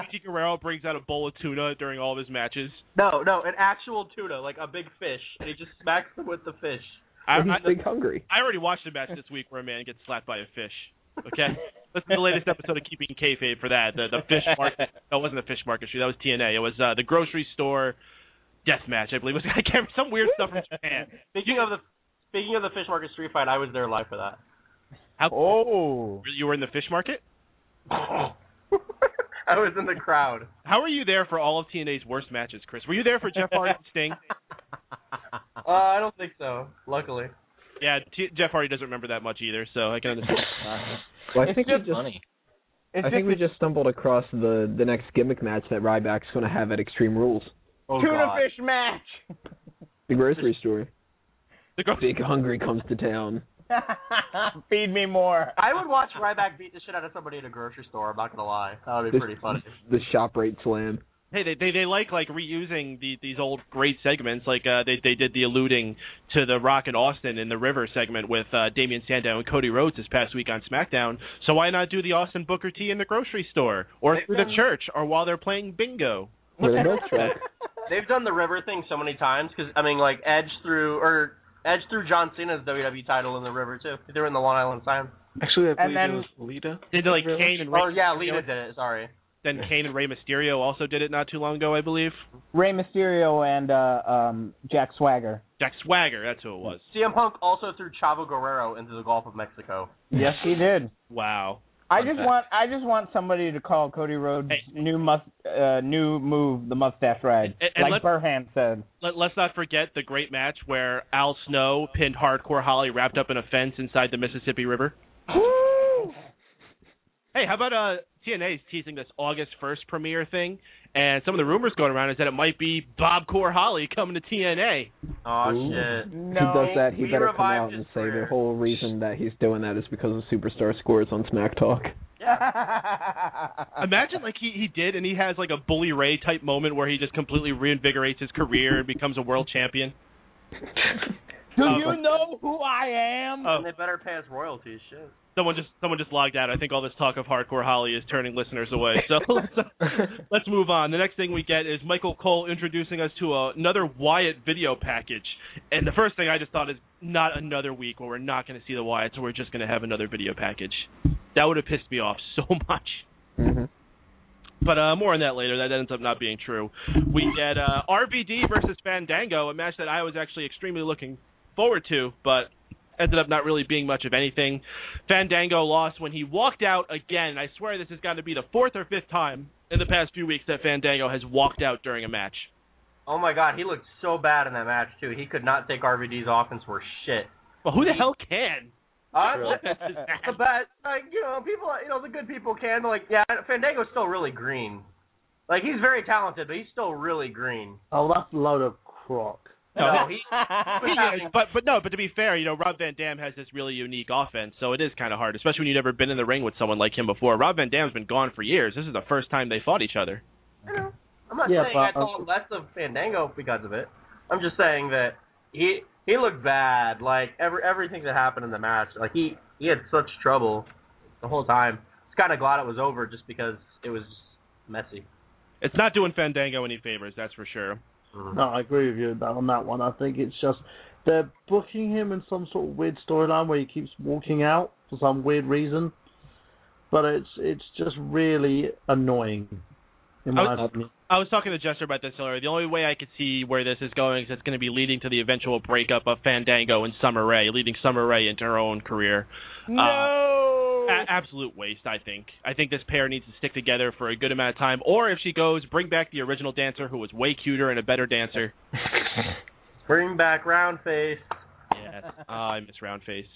Vicky Guerrero brings out a bowl of tuna during all of his matches. No, an actual tuna, like a big fish, and he just smacks them with the fish. He's big hungry. I already watched a match this week where a man gets slapped by a fish. Okay, listen to the latest episode of Keeping Kayfabe for that. The fish market. No, it wasn't the fish market street. That was TNA. It was the grocery store death match. I believe it was. I can't remember, some weird stuff from Japan. Speaking of the fish market street fight, I was there live for that. You were in the fish market? I was in the crowd. How were you there for all of TNA's worst matches, Chris? Were you there for Jeff Hardy and Sting? I don't think so. Luckily. Yeah, Jeff Hardy doesn't remember that much either, so I can understand. Well, I think we just stumbled across the next gimmick match that Ryback's going to have at Extreme Rules. Tuna fish match. The grocery store. Big Hungry comes to town. Feed me more. I would watch Ryback beat the shit out of somebody in a grocery store. I'm not gonna lie. That would be pretty funny. The shop rate slam. Hey, they like reusing these old great segments, like they did the alluding to the Rock and Austin in the River segment with Damian Sandow and Cody Rhodes this past week on SmackDown. So why not do the Austin Booker T in the grocery store or through the church or while they're playing bingo? Or the milk truck. They've done the River thing so many times because like Edge threw John Cena's WWE title in the River too. They were in the Long Island Sign. Actually, I believe it was Lita. They did Kane and Rey. Oh yeah, Lita did it. Sorry. Then Kane and Rey Mysterio also did it not too long ago, I believe. Rey Mysterio and Jack Swagger. Jack Swagger, that's who it was. CM Punk also threw Chavo Guerrero into the Gulf of Mexico. Yes, he did. Wow. I just want somebody to call Cody Rhodes' new move the mustache ride, like Burhan said. Let's not forget the great match where Al Snow pinned Hardcore Holly wrapped up in a fence inside the Mississippi River. Woo! Hey, how about TNA's teasing this August 1st premiere thing, and some of the rumors going around is that it might be Bob Core Holly coming to TNA. Oh Ooh. Shit! No, he does that. He better come out and say the whole reason that he's doing that is because of Superstar Scores on Smack Talk. Imagine he did, and he has like a Bully Ray type moment where he just completely reinvigorates his career and becomes a world champion. Do you know who I am? And they better pay us royalties. Shit. Someone just logged out. I think all this talk of Hardcore Holly is turning listeners away. So let's move on. The next thing we get is Michael Cole introducing us to another Wyatt video package. And the first thing I just thought is not another week where we're not going to see the Wyatts, so we're just going to have another video package. That would have pissed me off so much. Mm-hmm. But more on that later. That ends up not being true. We get RVD versus Fandango, a match that I was actually extremely looking forward to, but ended up not really being much of anything. Fandango lost when he walked out again. I swear this has got to be the fourth or fifth time in the past few weeks that Fandango has walked out during a match. Oh my God, he looked so bad in that match too. He could not take RVD's offense for shit. Well, who the hell can? The bad, people, the good people can. Fandango's still really green. Like, he's very talented, but he's still really green. Oh, that's a load of crock. No, he is, but to be fair, Rob Van Dam has this really unique offense, so it is kind of hard, especially when you've never been in the ring with someone like him before. Rob Van Dam's been gone for years. This is the first time they fought each other. I know. I'm not saying I thought less of Fandango because of it. I'm just saying that he looked bad. Like everything that happened in the match, like he had such trouble the whole time. I was kind of glad it was over just because it was messy. It's not doing Fandango any favors, that's for sure. No, I agree with you on that one. I think it's just they're booking him in some sort of weird storyline where he keeps walking out for some weird reason, but it's just really annoying. In my opinion. I was talking to Jester about this earlier. The only way I could see where this is going is it's going to be leading to the eventual breakup of Fandango and Summer Rae, leading Summer Rae into her own career. No! Absolute waste, I think. I think this pair needs to stick together for a good amount of time. Or if she goes, bring back the original dancer who was way cuter and a better dancer. Bring back Roundface. Yes. I miss Roundface.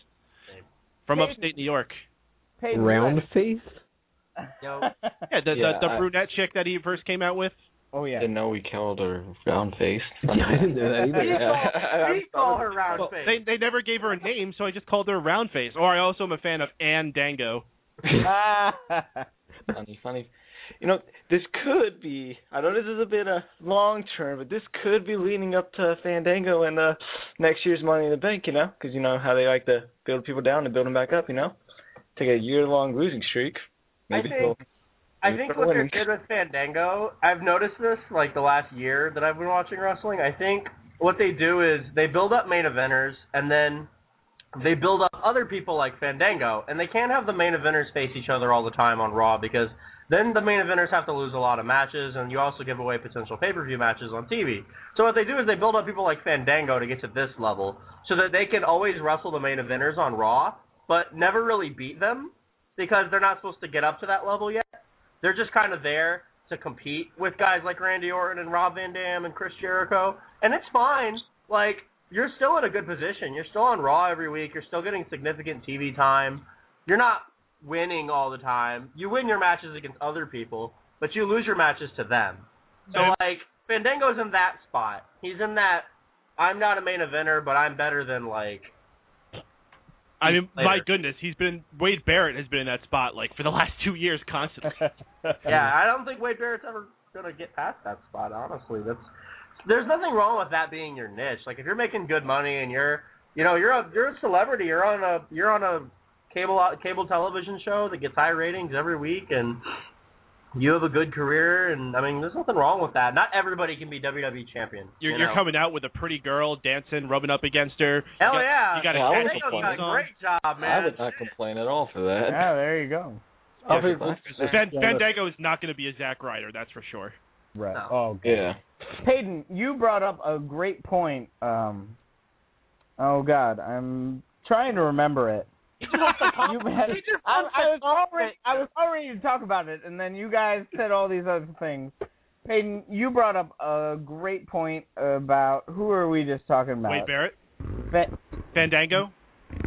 From upstate New York. Roundface? Yo. Yeah, the brunette chick that he first came out with. Oh, yeah. Didn't know we called her Roundface. I didn't know that either. We call her Roundface. Well, they never gave her a name, so I just called her Roundface. Or I also am a fan of Ann Dango. Funny. This could be, I know this is a bit long term, but this could be leading up to Fandango and next year's Money in the Bank, because you know how they like to build people down and build them back up, Take a year-long losing streak. Maybe I think what they did with Fandango, I've noticed this like the last year that I've been watching wrestling. I think what they do is they build up main eventers and then they build up other people like Fandango, and they can't have the main eventers face each other all the time on Raw because then the main eventers have to lose a lot of matches, and you also give away potential pay-per-view matches on TV. So what they do is they build up people like Fandango to get to this level so that they can always wrestle the main eventers on Raw, but never really beat them because they're not supposed to get up to that level yet. They're just kind of there to compete with guys like Randy Orton and Rob Van Dam and Chris Jericho, and it's fine. Like, you're still in a good position. You're still on Raw every week. You're still getting significant TV time. You're not winning all the time. You win your matches against other people, but you lose your matches to them. So, like, Fandango's in that spot. He's in that, I'm not a main eventer, but I'm better than, like... I mean, my goodness, Wade Barrett has been in that spot, like, for the last 2 years constantly. Yeah, I don't think Wade Barrett's ever going to get past that spot, honestly. There's nothing wrong with that being your niche. Like, if you're making good money and you're a celebrity, you're on a cable television show that gets high ratings every week, and you have a good career, and I mean, there's nothing wrong with that. Not everybody can be WWE champion. You're coming out with a pretty girl, dancing, rubbing up against her. Hell yeah! You got a great job, man. I would not complain at all for that. Yeah, there you go. Fandango is not going to be a Zack Ryder, that's for sure. Right. No. Oh, okay. Yeah. Paden, you brought up a great point. Oh God, I'm trying to remember it. I was already to talk about it, and then you guys said all these other things. Paden, you brought up a great point about who are we just talking about? Wade Barrett, Fandango,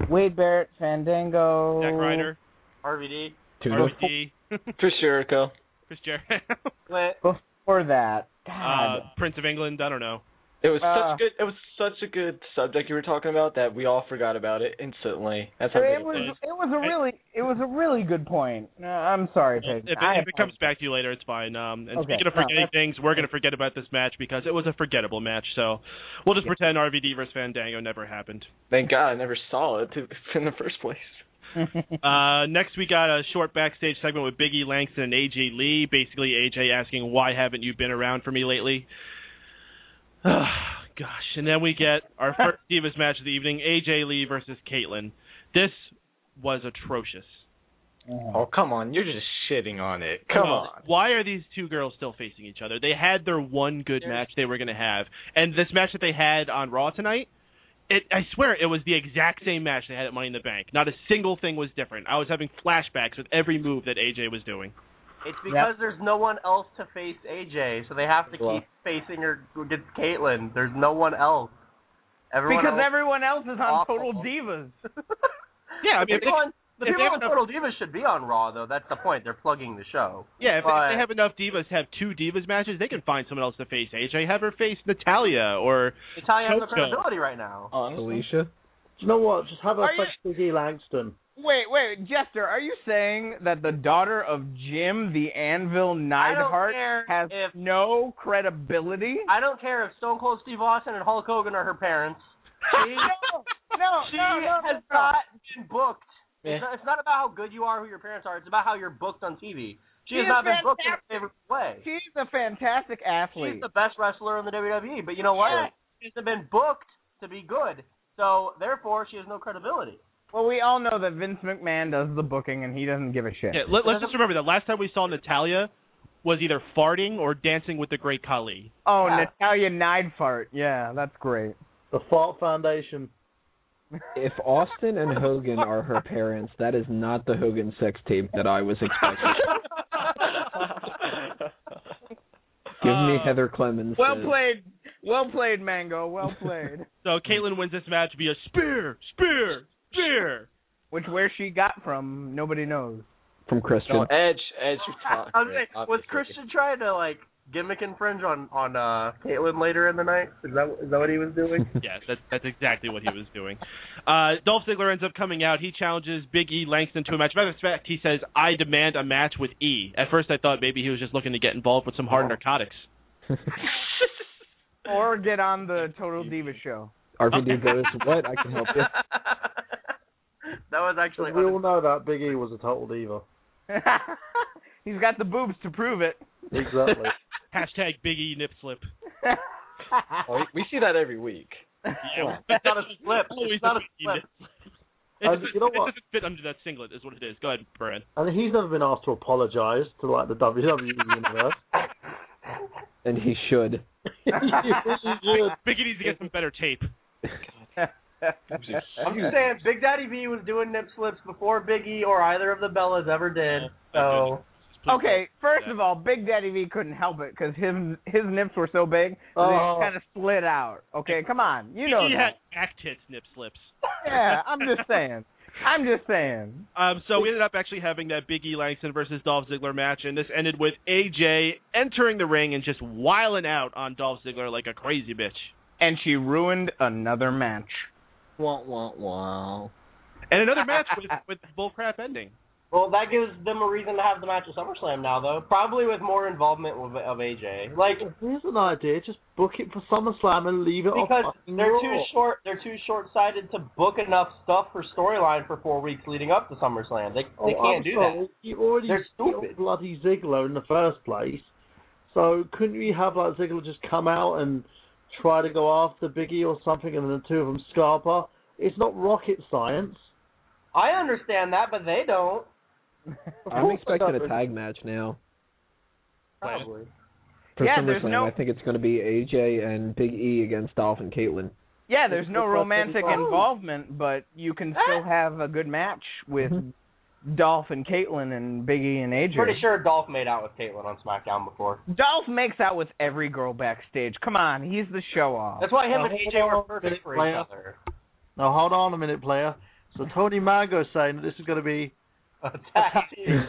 Wade Barrett, Fandango, Zack Ryder, RVD, Chris Jericho. Chris Jericho. Before that, God. Prince of England. I don't know. It was such a good subject you were talking about that we all forgot about it instantly. That's how it was a really good point. I'm sorry, Paden. If it comes back to you later, it's fine. And speaking of forgetting things, we're going to forget about this match because it was a forgettable match. So we'll just pretend RVD versus Fandango never happened. Thank God I never saw it in the first place. Next, we got a short backstage segment with Big E, Langston, and AJ Lee. Basically, AJ asking, "Why haven't you been around for me lately?" Gosh. And then we get our first Divas match of the evening, AJ Lee versus Kaitlyn. This was atrocious. Oh, come on. You're just shitting on it. Come on. Why are these two girls still facing each other? They had their one good match they were going to have. And this match that they had on Raw tonight, I swear it was the exact same match they had at Money in the Bank. Not a single thing was different. I was having flashbacks with every move that AJ was doing. It's because there's no one else to face AJ, so they have to keep facing her against Kaitlyn. There's no one else. Everyone else is on Total Divas. Yeah, I mean, the people on Total Divas should be on Raw, though. That's the point. They're plugging the show. Yeah, if they have enough Divas have two Divas matches, they can find someone else to face AJ. Have her face Natalya or Natalya has the credibility right now. Alicia? Do you know what? Just have her face Big E Langston. Wait, Jester, are you saying that the daughter of Jim the Anvil Neidhart has no credibility? I don't care if Stone Cold Steve Austin and Hulk Hogan are her parents. She has not been booked. It's not about how good you are, who your parents are. It's about how you're booked on TV. She has not been booked in a favorite way. She's a fantastic athlete. She's the best wrestler in the WWE. But you know what? She hasn't been booked to be good. So, therefore, she has no credibility. Well, we all know that Vince McMahon does the booking, and he doesn't give a shit. Yeah, let's just remember that last time we saw Natalya was either farting or dancing with the Great Khali. Oh, yeah. Natalya Neidhart. Yeah, that's great. The Fart Foundation. If Austin and Hogan are her parents, that is not the Hogan sex tape that I was expecting. Give me Heather Clemens. Well played, Mango. Well played. So Kaitlyn wins this match via spear. Where she got from, nobody knows. From Christian. No, Edge. Was Christian trying to gimmick infringe on Kaitlyn later in the night? Is that what he was doing? Yeah, that's exactly what he was doing. Dolph Ziggler ends up coming out. He challenges Big E Langston to a match. Matter of fact, he says, "I demand a match with E." At first, I thought maybe he was just looking to get involved with some hard narcotics. Or get on the Total Diva show. RVD goes, "What? I can help you." That was actually... We all know that Big E was a Total Diva. He's got the boobs to prove it. Exactly. Hashtag Big E nip slip. Oh, we see that every week. Yeah, It's not a slip. always It's not a Big E slip. nip slip. It doesn't, you know it what? doesn't fit under that singlet, is what it is. Go ahead, Brian. And he's never been asked to apologise to like the WWE universe. And he should. He really should. Big E needs to get some better tape. I'm just saying, Big Daddy V was doing nip slips before Big E or either of the Bellas ever did. So. Okay, first of all, Big Daddy V couldn't help it because his nips were so big that they kind of split out. Okay, come on, you know He that. had act hits nip slips. Yeah, I'm just saying. So we ended up actually having that Big E Langston versus Dolph Ziggler match, and this ended with AJ entering the ring and just wiling out on Dolph Ziggler like a crazy bitch. And she ruined another match. Wah, wah, wah. And another match with bullcrap ending. Well, that gives them a reason to have the match at SummerSlam now, though. Probably with more involvement of AJ. Like, here's an idea: just book it for SummerSlam and leave it because off. they're too short-sighted to book enough stuff for storyline for 4 weeks leading up to SummerSlam. They can't do that. You already They're stupid. bloody Ziggler in the first place. So couldn't we have like Ziggler just come out and try to go after Biggie or something, and then the two of them scarper? It's not rocket science. I understand that, but they don't. I'm expecting a tag match now. Probably. For there's SummerSlam, I think it's going to be AJ and Big E against Dolph and Kaitlyn. Yeah, there's no romantic involvement, but you can still have a good match with Dolph and Kaitlyn and Big E and AJ. Pretty sure Dolph made out with Kaitlyn on SmackDown before. Dolph makes out with every girl backstage. Come on, he's the show-off. That's why him and AJ were perfect for each other. Now hold on a minute, player. So Tony Mango's saying that this is going to be A tag team.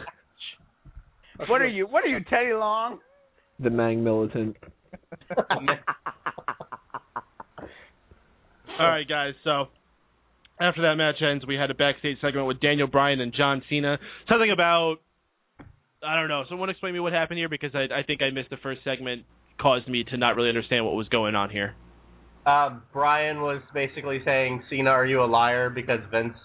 What are you, Teddy Long? The Mang Militant. All right, guys, so after that match ends, we had a backstage segment with Daniel Bryan and John Cena. Something about, I don't know, someone explain me what happened here, because I think I missed the first segment, caused me to not really understand what was going on here. Bryan was basically saying, Cena, are you a liar? Because Vince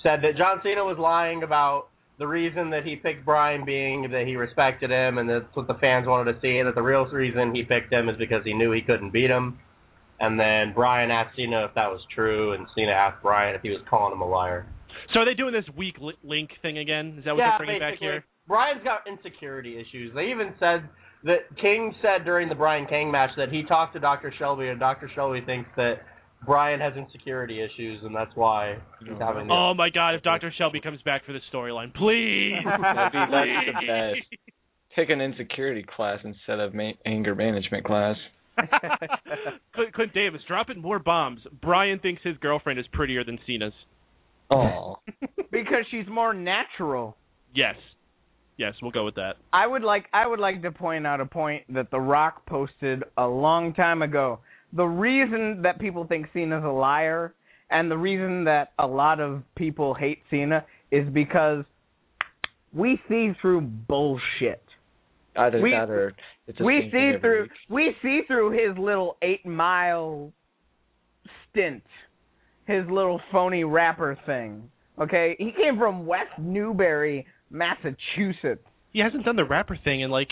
said that John Cena was lying about the reason that he picked Bryan being that he respected him and that's what the fans wanted to see, and that the real reason he picked him is because he knew he couldn't beat him. And then Bryan asked Cena if that was true, and Cena asked Bryan if he was calling him a liar. So are they doing this weak link thing again? Is that what they're bringing back here? Bryan's got insecurity issues. They even said that King said during the Bryan-King match that he talked to Dr. Shelby, and Dr. Shelby thinks that Bryan has insecurity issues, and that's why he's having. Oh my God! If Dr. Shelby comes back for the storyline, please. That's the best. Take an insecurity class instead of anger management class. Clint Davis dropping more bombs. Bryan thinks his girlfriend is prettier than Cena's. Oh. Because she's more natural. Yes, we'll go with that. I would like to point out a point that The Rock posted a long time ago. The reason that people think Cena's a liar and the reason that a lot of people hate Cena is because we see through bullshit. Either that or it's a we see through his little 8-mile stint, his little phony rapper thing. Okay, he came from West Newbury, Massachusetts. He hasn't done the rapper thing in like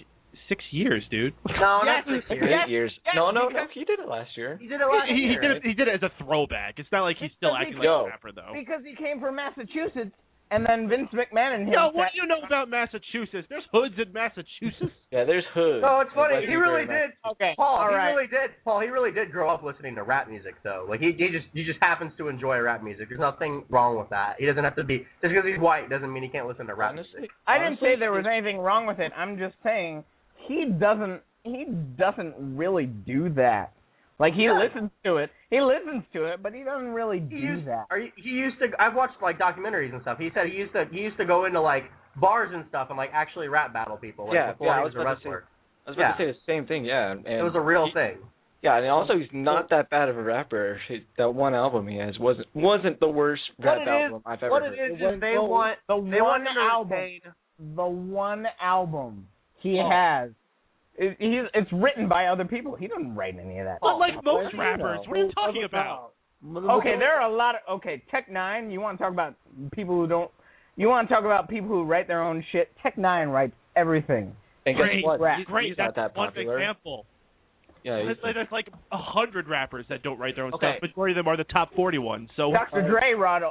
6 years, dude. No, not 6 years. 8 years. No, he did it last year. He did it last year. He did it as a throwback. It's not like he's still acting like a rapper, though. Because he came from Massachusetts, and then Vince McMahon and him. Yo, what do you know about Massachusetts? There's hoods in Massachusetts. Yeah, there's hoods. No, it's funny. He really did. Okay, Paul, all right. He really did grow up listening to rap music, though. Like he just happens to enjoy rap music. There's nothing wrong with that. He doesn't have to be just because he's white doesn't mean he can't listen to rap music. I didn't say there was anything wrong with it. I'm just saying he doesn't really do that. Like he listens to it, but he doesn't really do that. He used to. I've watched like documentaries and stuff. He said he used to go into like bars and stuff and like actually rap battle people. Like, before he was a wrestler. I was about to say the same thing. Yeah, and it was a real thing. Yeah, and also he's not that bad of a rapper. That one album he has wasn't the worst rap album I've ever heard. What it is they want the one album he has. It's written by other people. He doesn't write any of that. But like most rappers, what are you talking about? Okay, there are a lot of Tech Nine. You want to talk about people who don't? You want to talk about people who write their own shit? Tech Nine writes everything. And guess Great, what? great. He's That's not that one popular. example. Yeah, There's like 100 rappers that don't write their own Okay. stuff. Majority of them are the top 40 ones. So Dr. Dre wrote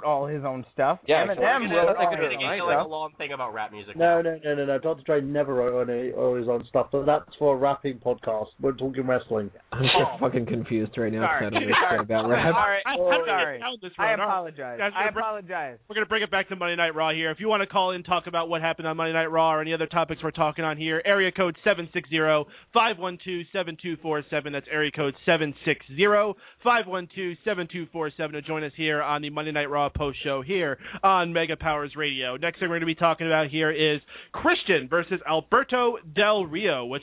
all his own stuff. Yeah, Eminem so wrote that's all like his a own nice like a stuff. long thing about rap music. No. Dr. Dre never wrote all his own stuff, but that's for a rapping podcast. We're talking wrestling. I'm so fucking confused right now. Sorry. I don't know shit about rap. Sorry. How do we Sorry. get down this I road? apologize. Guys, I apologize. We're going to bring it back to Monday Night Raw here. If you want to call in, talk about what happened on Monday Night Raw or any other topics we're talking on here, area code 760-512-7247. That's area code 760-512-7247 to join us here on the Monday Night Raw post show here on Mega Powers Radio. Next thing we're going to be talking about here is Christian versus Alberto Del Rio, which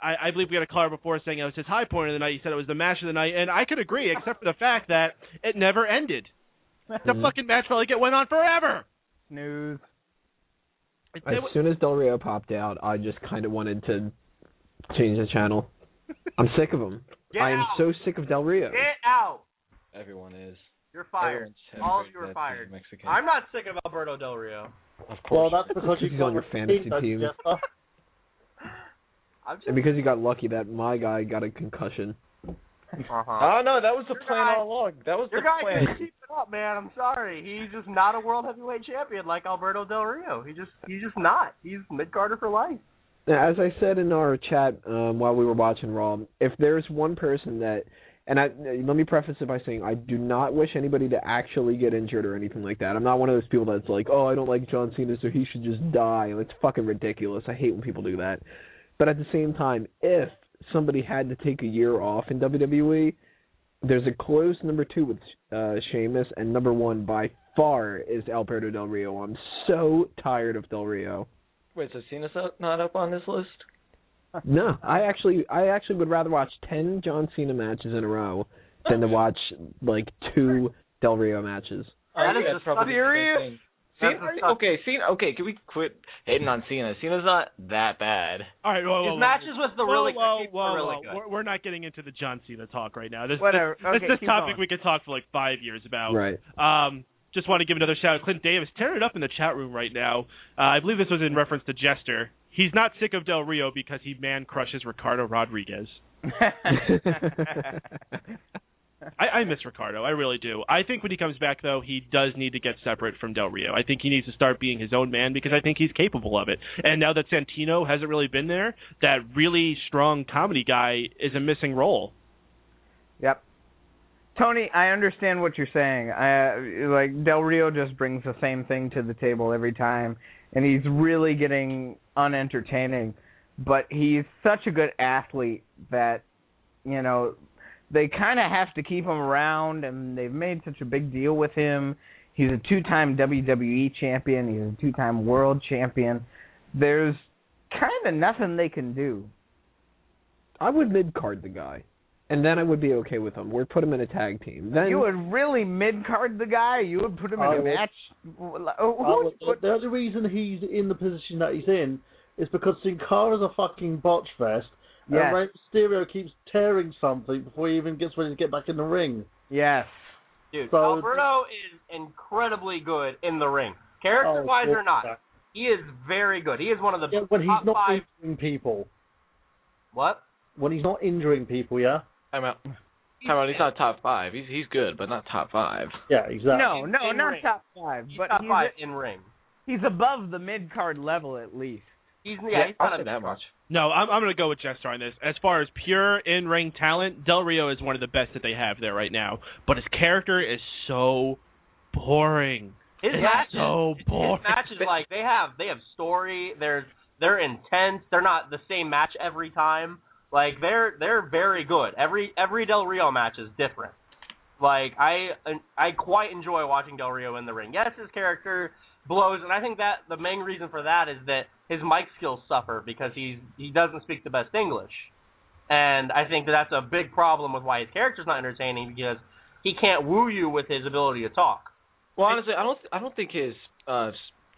I believe we had a caller before saying it was his high point of the night. He said it was the match of the night, and I could agree, except for the fact that it never ended. The fucking match felt like it went on forever. Snooze. As soon as Del Rio popped out, I just kind of wanted to change the channel. I'm sick of him. I am so sick of Del Rio. Get out. Everyone is. You're fired. All of you are fired. I'm not sick of Alberto Del Rio. Of Well, course. that's because He's you on your fantasy team. Jester. And because he got lucky that my guy got a concussion. Oh, no, that was the Your plan guy- all along. That was the Your guy plan. can keep it up, man. I'm sorry. He's just not a world heavyweight champion like Alberto Del Rio. He's just not. He's mid-carder for life. As I said in our chat while we were watching Raw, if there's one person that, and let me preface it by saying I do not wish anybody to actually get injured or anything like that. I'm not one of those people that's like, oh, I don't like John Cena, so he should just die. It's fucking ridiculous. I hate when people do that. But at the same time, if somebody had to take a year off in WWE, there's a close number 2 with Sheamus, and number 1 by far is Alberto Del Rio. I'm so tired of Del Rio. Wait, so Cena's not up on this list? No, I actually would rather watch 10 John Cena matches in a row than to watch like 2 Del Rio matches. That is That's probably the serious? same thing. Cena, okay, can we quit hating on Cena? Cena's not that bad. All right, whoa, His matches with the really good people are really whoa. good. We're not getting into the John Cena talk right now. This Whatever. Okay, this keep topic going. we could talk for like 5 years about. Right. Just want to give another shout out. Clint Davis tearing it up in the chat room right now. I believe this was in reference to Jester. He's not sick of Del Rio because he man crushes Ricardo Rodriguez. I miss Ricardo. I really do. I think when he comes back, though, he does need to get separate from Del Rio. I think he needs to start being his own man because I think he's capable of it. And now that Santino hasn't really been there, that really strong comedy guy is a missing role. Yep. Tony, I understand what you're saying. Like Del Rio just brings the same thing to the table every time, and he's really getting unentertaining. But he's such a good athlete that, you know, they kind of have to keep him around, and they've made such a big deal with him. He's a 2-time WWE champion. He's a 2-time world champion. There's kind of nothing they can do. I would mid-card the guy, and then I would be okay with him. We'd put him in a tag team. Then You would really mid-card the guy? You would put him in a match? The only reason he's in the position that he's in is because Sin Cara's a fucking botch fest, Yes. and Rey Mysterio keeps tearing something before he even gets ready to get back in the ring. Yes. Dude, So- Alberto is incredibly good in the ring. Character-wise or not, he is very good. He is one of the Yeah, when he's top not 5. injuring people. What? When he's not injuring people, yeah? He's not top 5. He's good, but not top 5. Yeah, exactly. No, In not ring. top 5, He's but top he's 5 in ring. he's above the mid-card level at least. He's I'll not say a that much. No, I'm going to go with Jester on this. As far as pure in-ring talent, Del Rio is one of the best that they have there right now. But his character is so boring. His It's matches, so boring. his matches, like they have story. They're intense. They're not the same match every time. Like they're very good. Every Del Rio match is different. Like I quite enjoy watching Del Rio in the ring. Yes, his character blows, and I think that the main reason for that is that his mic skills suffer because he doesn't speak the best English, and I think that's a big problem with why his character's not entertaining because he can't woo you with his ability to talk. Well, honestly, I don't think his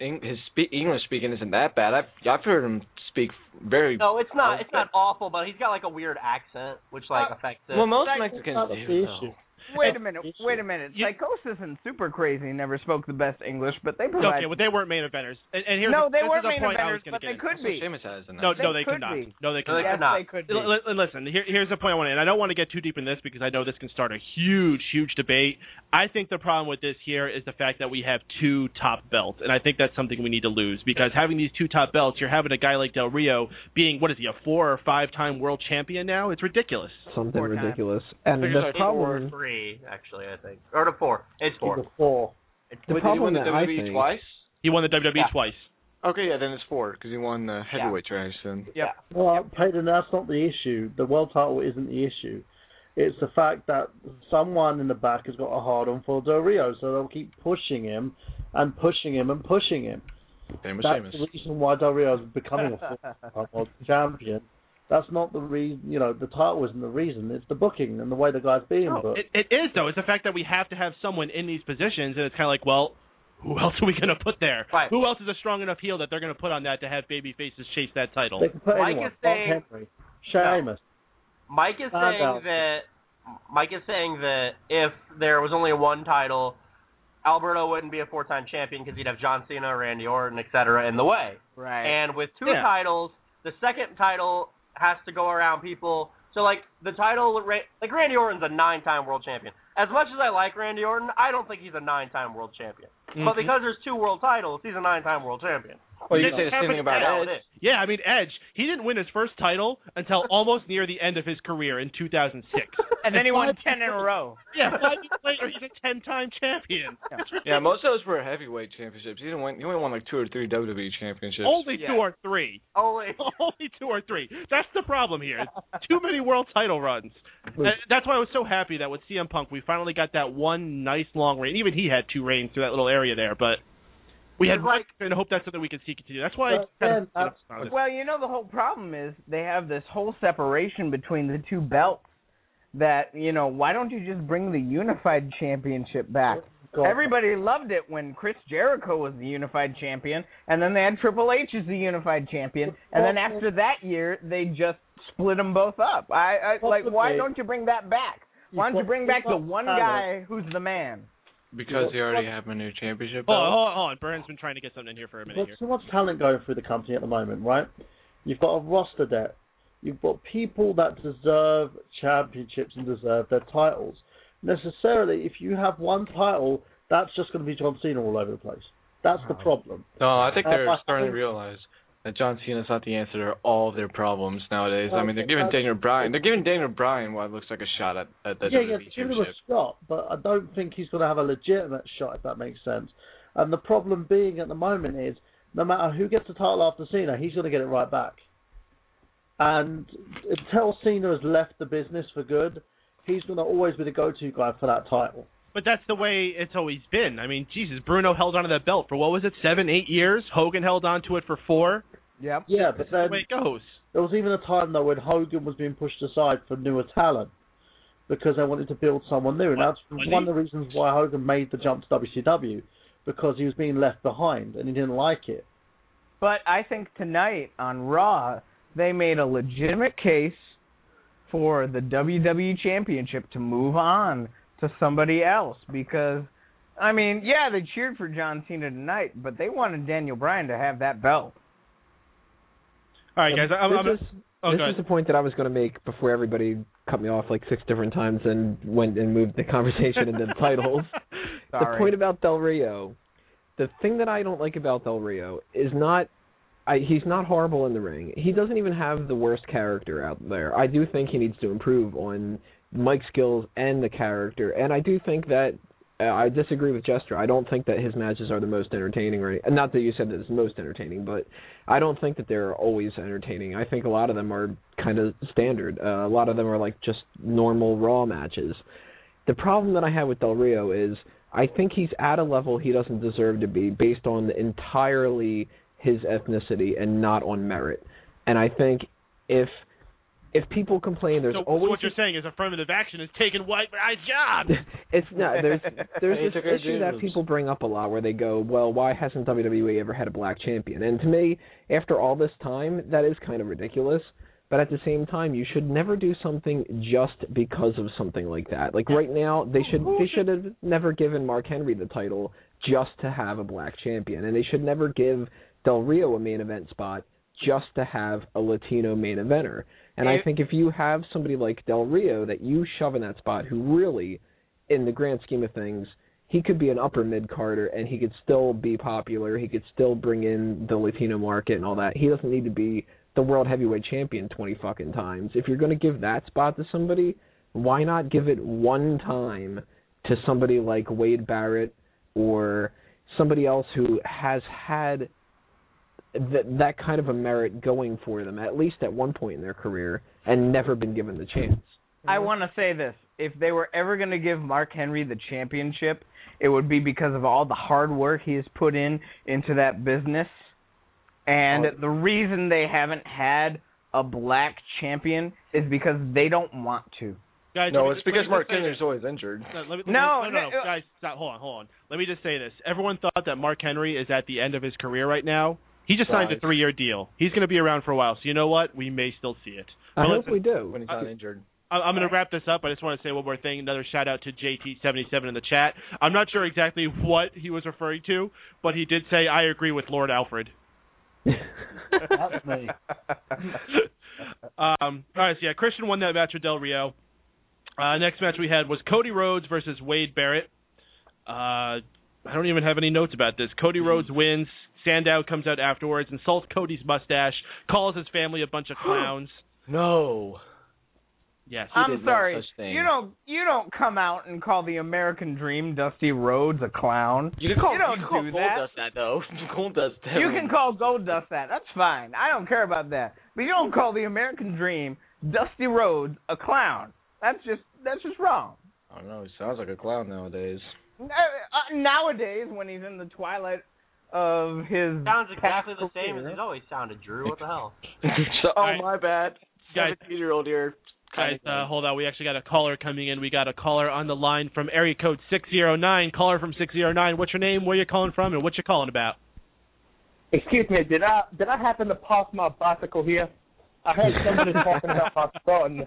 English speaking isn't that bad. I've heard him speak very. No, it's not. It's not awful, but he's got like a weird accent, which like affects it. Well, most That's Mexicans not do. the though. issue. Wait a minute. Psychosis and Super Crazy never spoke the best English, but they provide... Okay, well, they weren't main eventers. And here's no, they weren't main main eventers, but they could be. No, they could not. No, they could not. They could be. Listen, here's the point I want to, and I don't want to get too deep in this because I know this can start a huge debate. I think the problem with this here is the fact that we have 2 top belts, and I think that's something we need to lose because having these 2 top belts, you're having a guy like Del Rio being, what is he, a 4 or 5-time world champion now? It's ridiculous. Something ridiculous. And the problem... 3, actually, I think. Or to 4. It's 4. It's 4. The problem that I think... twice? He won the WWE twice. Okay, yeah, then it's 4 because he won the heavyweight trash. Then. Yeah. Well, Paden, that's not the issue. The world title isn't the issue. It's the fact that someone in the back has got a hard-on for Del Rio, so they'll keep pushing him and pushing him and pushing him. Same with That's Sheamus. the reason why Del Rio is becoming a world champion. That's not the reason, the title isn't the reason. It's the booking and the way the guy's being booked. It is, though. It's the fact that we have to have someone in these positions, and it's kind of like, well, who else are we going to put there? Right. Who else is a strong enough heel that they're going to put on that to have baby faces chase that title? They can put anyone. Henry, Sheamus. Mike is saying that if there was only one title, Alberto wouldn't be a 4-time champion because he'd have John Cena, Randy Orton, etc. in the way. Right. And with 2 titles, the second title has to go around people. So, the title, like Randy Orton's a 9-time world champion. As much as I like Randy Orton, I don't think he's a 9-time world champion. Mm-hmm. But because there's 2 world titles, he's a 9-time world champion. Well, you can say the same thing about Edge. Yeah, I mean, Edge, he didn't win his first title until almost near the end of his career in 2006. And then he won 10 in a row. Yeah, 5 years later, he's a 10-time champion. Yeah, most of those were heavyweight championships. He only won 2 or 3 WWE championships. Only 2 or 3. Only 2 or 3. That's the problem here. Too many world title runs. That's why I was so happy that with CM Punk, we finally got that one nice long reign. Even he had 2 reigns through that little area there, but we had one and hope that's something we can see continue. That's why. Well, the whole problem is they have this whole separation between the 2 belts. That why don't you just bring the unified championship back? Everybody loved it when Chris Jericho was the unified champion, and then they had Triple H as the unified champion, and then after that year they just split them both up. Why don't you bring that back? Why don't you bring back the one guy who's the man? Because they already have a new championship. Hold on. Burhan's been trying to get something in here for a minute. There's so much talent going through the company at the moment, right? You've got a roster there. You've got people that deserve championships and deserve their titles. Necessarily, if you have one title, that's just going to be John Cena all over the place. That's the problem. No, I think they're starting to realize that John Cena's not the answer to all of their problems nowadays. I mean, they're giving Daniel Bryan what looks like a shot at the WWE give him a shot, but I don't think he's going to have a legitimate shot, if that makes sense. And the problem being at the moment is, no matter who gets the title after Cena, he's going to get it right back. And until Cena has left the business for good, he's going to always be the go-to guy for that title. But that's the way it's always been. I mean, Jesus, Bruno held onto that belt for, 7, 8 years? Hogan held onto it for 4? Yep. Yeah, but then that's the way it goes. There was even a time, though, when Hogan was being pushed aside for newer talent because they wanted to build someone new. And that's one of the reasons why Hogan made the jump to WCW, because he was being left behind and he didn't like it. But I think tonight on Raw, they made a legitimate case for the WWE Championship to move on to somebody else because, I mean, yeah, they cheered for John Cena tonight, but they wanted Daniel Bryan to have that belt. All right, guys. This is the point that I was going to make before everybody cut me off 6 different times and went and moved the conversation into the titles. The point about Del Rio, the thing that I don't like about Del Rio is he's not horrible in the ring. He doesn't even have the worst character out there. I do think he needs to improve on Mike's skills and the character, and I do think that I disagree with Jester. I don't think that his matches are the most entertaining, not that you said that it's most entertaining, but I don't think that they're always entertaining. I think a lot of them are kind of standard. A lot of them are just normal Raw matches. The problem that I have with Del Rio is I think he's at a level he doesn't deserve to be based on entirely his ethnicity and not on merit. And I think if people complain, there's always... So what you're saying is affirmative action is taking white guy's job. It's not. There's this issue that people bring up a lot where they go, well, why hasn't WWE ever had a black champion? And to me, after all this time, that is kind of ridiculous But at the same time, you should never do something just because of something like that. Like right now, they should have never given Mark Henry the title just to have a black champion, and they should never give Del Rio a main event spot just to have a Latino main eventer. And I think if you have somebody like Del Rio that you shove in that spot, who really, in the grand scheme of things, he could be an upper mid-carder and he could still be popular. He could still bring in the Latino market and all that. He doesn't need to be the world heavyweight champion 20 fucking times. If you're going to give that spot to somebody, why not give it one time to somebody like Wade Barrett or somebody else who has had that kind of a merit going for them, at least at one point in their career, and never been given the chance. I want to say this. If they were ever going to give Mark Henry the championship, it would be because of all the hard work he has put into that business. And the reason they haven't had a black champion is because they don't want to. Guys, no, it's because Mark Henry's always injured. No, guys, stop, hold on. Let me just say this. Everyone thought that Mark Henry is at the end of his career right now. He just signed a 3-year deal. He's going to be around for a while. So you know what? We may still see it. I hope we do. When he's not injured. I'm going to wrap this up. I just want to say one more thing. Another shout-out to JT77 in the chat. I'm not sure exactly what he was referring to, but he did say, I agree with Lord Alfred. That's me. All right, so yeah, Christian won that match with Del Rio. Next match we had was Cody Rhodes versus Wade Barrett. I don't even have any notes about this. Cody Rhodes wins. Sandow comes out afterwards, insults Cody's mustache, calls his family a bunch of clowns. No. Yes. I'm sorry. You don't come out and call the American Dream Dusty Rhodes a clown. You can call Goldust that though. Goldust. You can call Goldust that. That's fine. I don't care about that. But you don't call the American Dream Dusty Rhodes a clown. That's just wrong. I don't know. He sounds like a clown nowadays. Nowadays, when he's in the twilight of his sounds exactly the same as he's always sounded, Drew. What the hell? My bad. 17-year-old here. Guys, hold on. We actually got a caller coming in. We got a caller on the line from area code 609. Caller from 609. What's your name? Where you calling from? And what you calling about? Excuse me. Did I happen to park my bicycle here? I heard somebody talking about my son,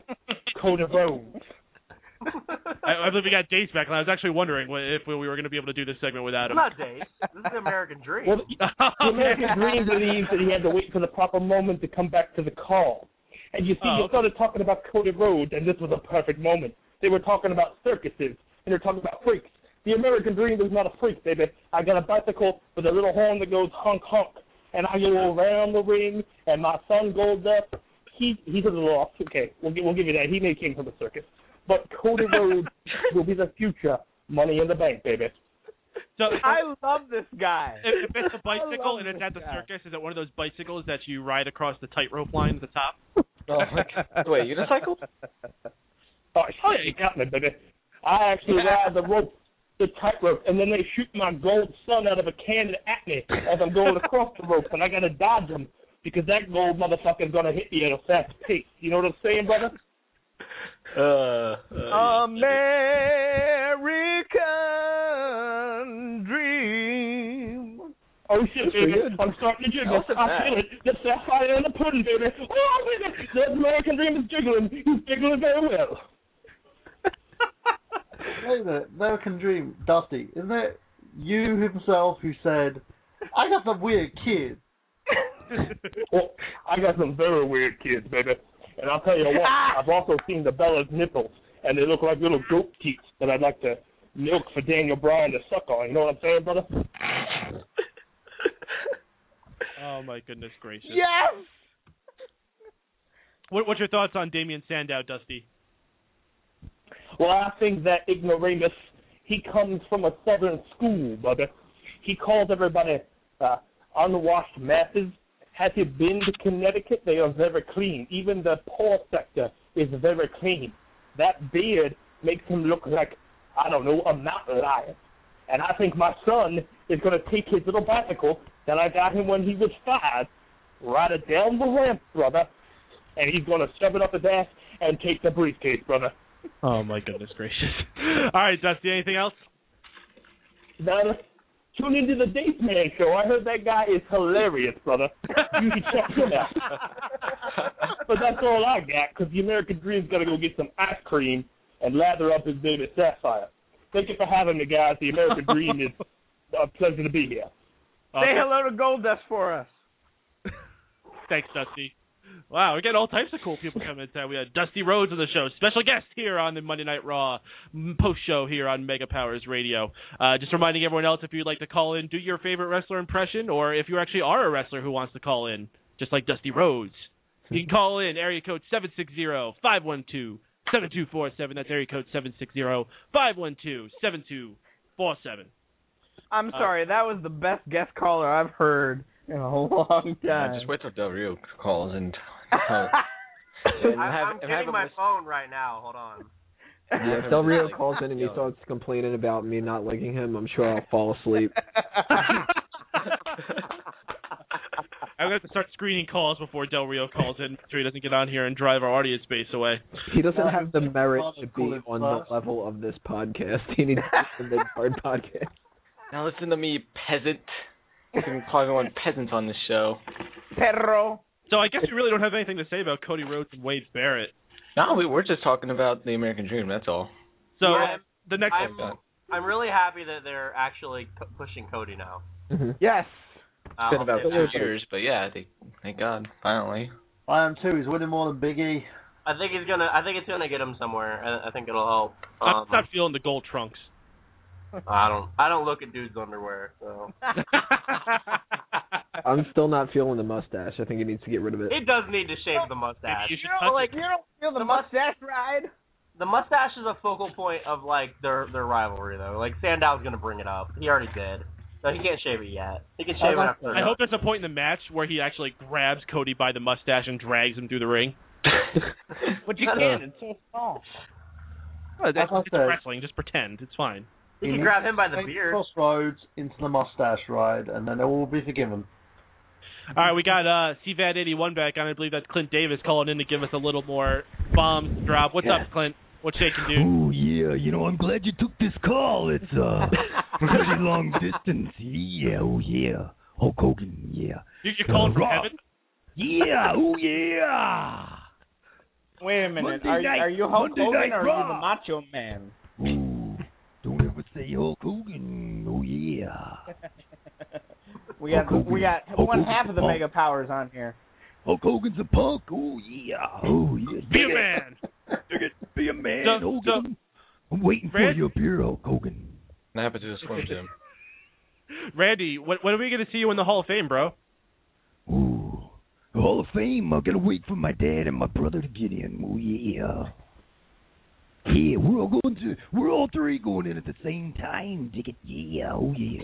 Cody Rhodes. I believe we got Dace back, and I was actually wondering if we were going to be able to do this segment without him. Not Dace. This is the American Dream. Well, the American Dream believes that he had to wait for the proper moment to come back to the call. And you see, you started talking about Cody Rhodes, and this was a perfect moment. They were talking about circuses, and they're talking about freaks. The American Dream is not a freak, baby. I got a bicycle with a little horn that goes honk honk, and I go around the ring, and my son Goldust, he's a little off. Okay, we'll give you that. He may came from the circus. But Cody Rhodes will be the future Money in the Bank, baby. So I love this guy. If it's a bicycle and it's at the circus, is it one of those bicycles that you ride across the tightrope line at the top? Oh, wait, unicycle? Oh, you got me, baby. I actually ride the tightrope, and then they shoot my gold sun out of a cannon at me as I'm going across the rope, and I got to dodge them because that gold motherfucker's going to hit me at a fast pace. You know what I'm saying, brother? American Dream. Oh shit, baby. I'm starting to jiggle. I feel it. The sapphire and the pudding, baby. Oh, baby. The American Dream is jiggling. He's jiggling very well. Wait a minute. American Dream, Dusty. Isn't it you himself who said, I got some weird kids? Well, I got some very weird kids, baby. And I'll tell you what, I've also seen the Bella's nipples, and they look like little goat teats that I'd like to milk for Daniel Bryan to suck on. You know what I'm saying, brother? Oh, my goodness gracious. Yes! What's your thoughts on Damian Sandow, Dusty? Well, I think that ignoramus, he comes from a southern school, brother. He calls everybody unwashed masses. Has he been to Connecticut? They are very clean. Even the poor sector is very clean. That beard makes him look like, I don't know, a mountain lion. And I think my son is going to take his little bicycle that I got him when he was 5, ride it down the ramp, brother, and he's going to shove it up his ass and take the briefcase, brother. Oh, my goodness gracious. All right, Dusty, anything else? None. Tune into the Dace Man show. I heard that guy is hilarious, brother. You should check him out. But that's all I got, because the American Dream's got to go get some ice cream and lather up his baby Sapphire. Thank you for having me, guys. The American Dream is a pleasure to be here. Say hello to Goldust for us. Thanks, Dusty. Wow, we're getting all types of cool people coming in today. We had Dusty Rhodes on the show, special guest here on the Monday Night Raw post show here on Mega Powers Radio. Just reminding everyone else, if you'd like to call in, do your favorite wrestler impression, or if you actually are a wrestler who wants to call in, just like Dusty Rhodes, you can call in area code 760-512-7247. That's area code 760-512-7247. I'm sorry, that was the best guest caller I've heard in a long time. Just wait till Del Rio calls and I'm getting my phone right now. Hold on. Yeah, if Del Rio calls in and he starts complaining about me not liking him, I'm sure I'll fall asleep. I'm going to have to start screening calls before Del Rio calls in so he doesn't get on here and drive our audience base away. He doesn't have the merit to be on the level of this podcast. He needs to be the mid-card podcast. Now listen to me, peasant. You can call everyone peasants on this show. Perro. So I guess we really don't have anything to say about Cody Rhodes and Wade Barrett. No, we're just talking about the American Dream, that's all. So Yeah, the next I'm really happy that they're actually pushing Cody now. Mm-hmm. Yes. It's been about 2 years, but yeah, thank God, finally. I am too. He's winning more than Big E. I think it's gonna get him somewhere. I think it'll help. I'm not feeling the gold trunks. I don't look at dudes' underwear, so. I'm still not feeling the mustache. I think he needs to get rid of it. It does need to shave the mustache. You don't feel the mustache ride? The mustache is a focal point of like their rivalry though. Like Sandow's gonna bring it up. He already did. So he can't shave it yet. He can shave it after. I hope there's a point in the match where he actually grabs Cody by the mustache and drags him through the ring. But you can't. It's so small. Well, it's wrestling. Just pretend. It's fine. You can grab him by the beard. Crossroads into the mustache ride, and then it will be forgiven. All right, we got CVAD81 back on. I believe that's Clint Davis calling in to give us a little more bombs to drop. What's up, Clint? What's shaking, dude? Oh, yeah. I'm glad you took this call. It's pretty long distance. Yeah, oh, yeah. Hulk Hogan, yeah. You're calling from heaven? Yeah, oh, yeah. Wait a minute. Monday Are you Hulk Monday Hogan Night or are Raw. you the Macho Man? Ooh, don't ever say Hulk Hogan. Oh, yeah. We got one half of the punk. Mega Powers on here. Hulk Hogan's a punk. Oh, yeah. Oh, yeah. Be a man. Be a man, So, Hogan. I'm waiting for you up here, Hulk Hogan. What happened to the Slim Jim? Randy, when are we going to see you in the Hall of Fame, bro? Ooh, the Hall of Fame. I gotta wait for my dad and my brother to get in. Oh yeah. Yeah, we're all three going in at the same time. Dig it? Yeah. Oh yeah.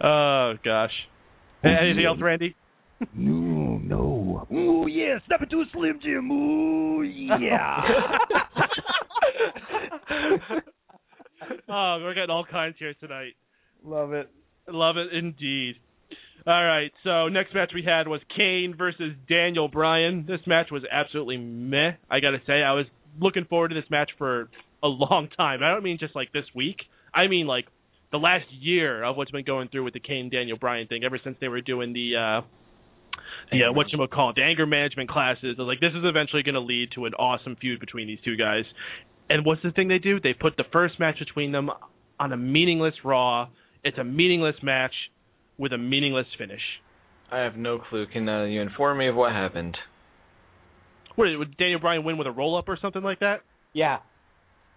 Oh gosh. Anything else, Randy? No. Oh yeah, step into a Slim Jim. Oh yeah. Oh, we're getting all kinds here tonight. Love it. Love it indeed. All right, so next match we had was Kane versus Daniel Bryan. This match was absolutely meh, I got to say. I was looking forward to this match for a long time. I don't mean just like this week. I mean like the last year of what's been going through with the Kane-Daniel Bryan thing, ever since they were doing the anger management classes. I was like, this is eventually going to lead to an awesome feud between these two guys. And what's the thing they do? They put the first match between them on a meaningless Raw. It's a meaningless match with a meaningless finish. I have no clue. Can you inform me of what happened? What, would Daniel Bryan win with a roll-up or something like that? Yeah.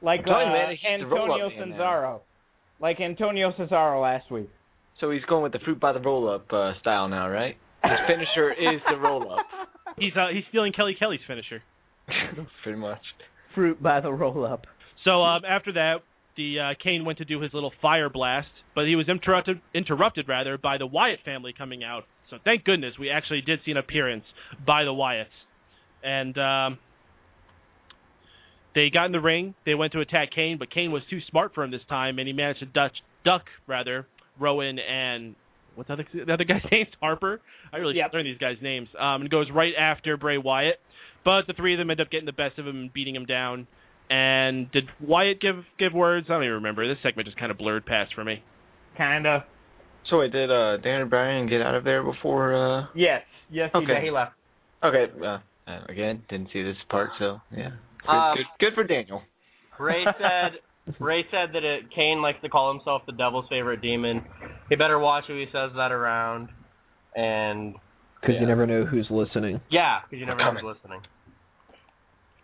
Like Antonio Cesaro. Like Antonio Cesaro last week. So he's going with the fruit by the roll-up style now, right? His finisher is the roll-up. He's stealing Kelly's finisher. Pretty much. Fruit by the roll-up. So after that, the Kane went to do his little fire blast, but he was interrupted by the Wyatt family coming out. So thank goodness we actually did see an appearance by the Wyatts. And they got in the ring. They went to attack Kane, but Kane was too smart for him this time, and he managed to duck Rowan and what's the other guy's name? Harper? I really learn these guys' names. And goes right after Bray Wyatt. But the three of them end up getting the best of him and beating him down. And did Wyatt give words? I don't even remember. This segment just kind of blurred past for me. Kinda. So wait, did Dan and Bryan get out of there before? Yes, he Okay. did. He left. Okay. Again, didn't see this part, so yeah. Good for Daniel. Bray said that Kane likes to call himself the devil's favorite demon. He better watch who he says that around. And Because you never know who's listening. yeah, because you never know who's listening.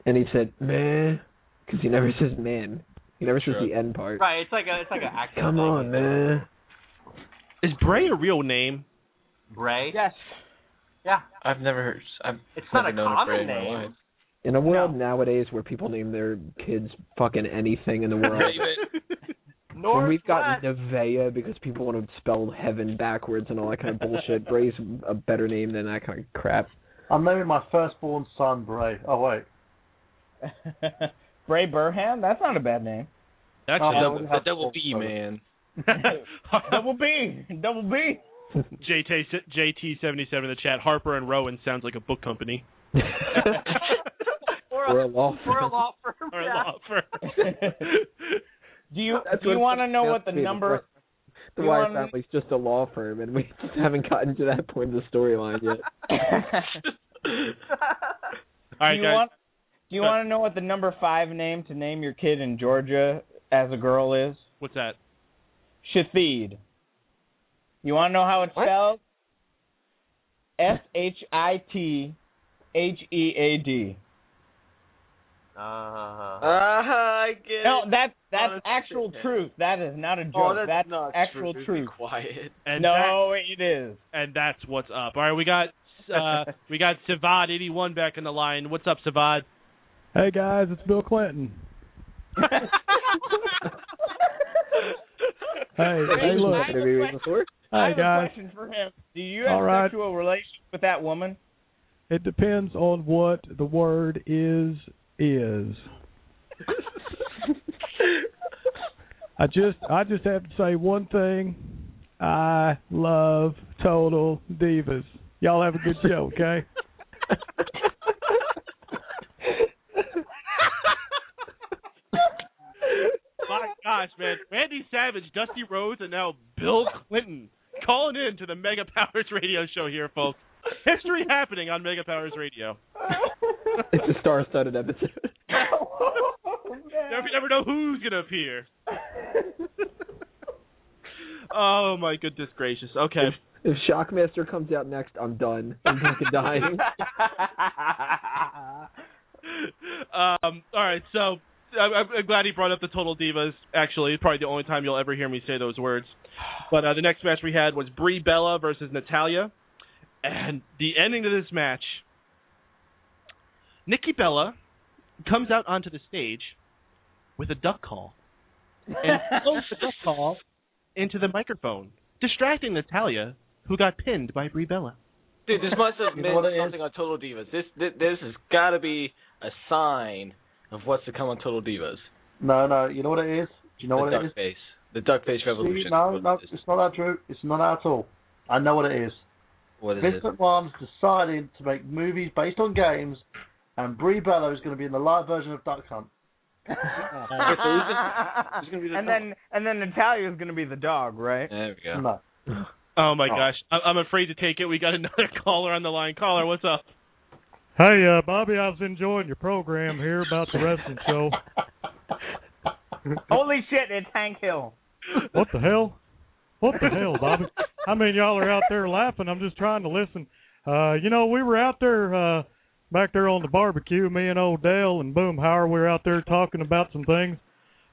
And he said, man, because he never says man. He never says the end part. Right, it's like an accent. Come on, man. Is Bray a real name? Bray? Yes. Yeah. I've never heard. It's not never a known of Bray common in my name. life. In a world nowadays where people name their kids fucking anything in the world, when we've got Nevaeh because people want to spell heaven backwards and all that kind of bullshit, Bray's a better name than that kind of crap. I'm naming my firstborn son Bray. Oh, wait. Bray Burhan? That's not a bad name. That's the double B, man. Double B. Double B. JT77 in the chat. Harper and Rowan sounds like a book company. Or a law firm. Or a law firm. Or a law firm. Do you want to know what the number? The Wyatt family's just a law firm, and we just haven't gotten to that point of the storyline yet. All right, guys. Do you want to know what the number 5 name to name your kid in Georgia as a girl is? What's that? Shatheed. You want to know how it's spelled? SHITHEAD. I get it. No, that's actual truth. That is not a joke. That's not actual true. truth. Be quiet. And it is. And that's what's up. All right, we got Savad81 back in the line. What's up, Savad? Hey guys, it's Bill Clinton. Hey, look. Hey guys. Question for him. Do you have sexual relations with that woman? It depends on what the word is. I just have to say one thing. I love Total Divas. Y'all have a good show, okay? My gosh, man. Randy Savage, Dusty Rhodes, and now Bill Clinton calling in to the Mega Powers Radio Show here, folks. History happening on Mega Powers Radio. It's a star-studded episode. You never know who's going to appear. Oh, my goodness gracious. Okay. If Shockmaster comes out next, I'm done. I'm fucking dying. All right, so I'm glad he brought up the Total Divas. Actually, it's probably the only time you'll ever hear me say those words. But the next match we had was Brie Bella versus Natalya. And the ending to this match, Nikki Bella comes out onto the stage with a duck call and throws the duck call into the microphone, distracting Natalya, who got pinned by Brie Bella. Dude, this must have been something on Total Divas. This has got to be a sign of what's to come on Total Divas. No, you know what it is? Do you know what it is? Face. The duck face revolution. See, no, it's not that true. It's not that at all. I know what it is. What is Vince McMahon's decided to make movies based on games, and Brie Bella is going to be in the live version of Duck Hunt. And then Natalya is going to be the dog, right? There we go. No. Oh my gosh, I'm afraid to take it. We got another caller on the line. Caller, what's up? Hey, Bobby, I was enjoying your program here about the wrestling show. Holy shit, it's Hank Hill. What the hell? What the hell, Bobby? I mean, y'all are out there laughing. I'm just trying to listen. We were out there, back there on the barbecue, me and Odell and Boomhauer. We were out there talking about some things,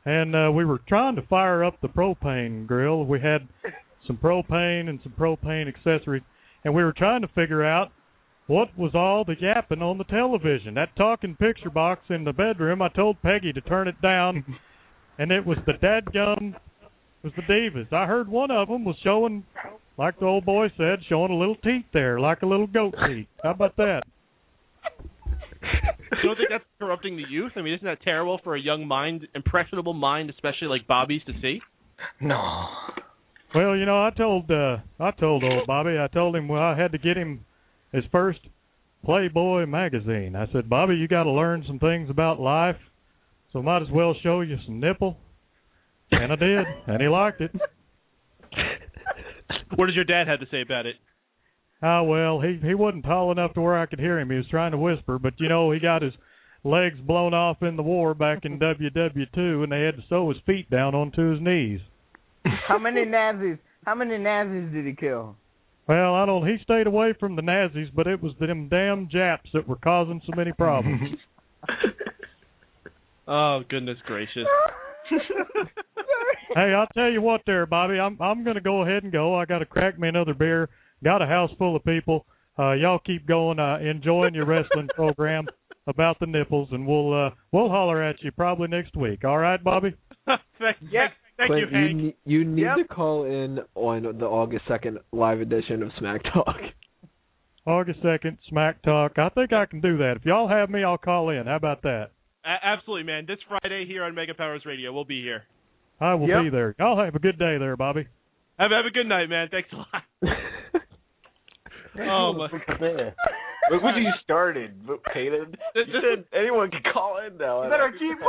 and we were trying to fire up the propane grill. We had some propane and some propane accessories, and we were trying to figure out what was all the yapping on the television. That talking picture box in the bedroom, I told Peggy to turn it down, and it was the dadgum. It was the Divas. I heard one of them was showing, like the old boy said, showing a little teeth there, like a little goat teeth. How about that? You don't think that's corrupting the youth? I mean, isn't that terrible for a young mind, impressionable mind, especially like Bobby's, to see? No. Well, I told old Bobby, I told him, I had to get him his first Playboy magazine. I said, Bobby, you got to learn some things about life, so might as well show you some nipple. And I did, and he liked it. What does your dad have to say about it? Well, he wasn't tall enough to where I could hear him. He was trying to whisper, but, he got his legs blown off in the war back in WW2, and they had to sew his feet down onto his knees. How many Nazis did he kill? Well, he stayed away from the Nazis, but it was them damn Japs that were causing so many problems. Oh, goodness gracious. Hey, I'll tell you what there, Bobby. I'm going to go ahead and go. I got to crack me another beer. Got a house full of people. Y'all keep going, enjoying your wrestling program about the nipples, and we'll holler at you probably next week. All right, Bobby? Thank Clint, you, Hank. You need to call in on the August 2nd live edition of Smack Talk. August 2nd, Smack Talk. I think I can do that. If y'all have me, I'll call in. How about that? Absolutely, man. This Friday here on Mega Powers Radio, we'll be here. I will be there. Y'all have a good day there, Bobby. Have a good night, man. Thanks a lot. Oh, my. Look what you started, Paden. You said anyone can call in now. You better keep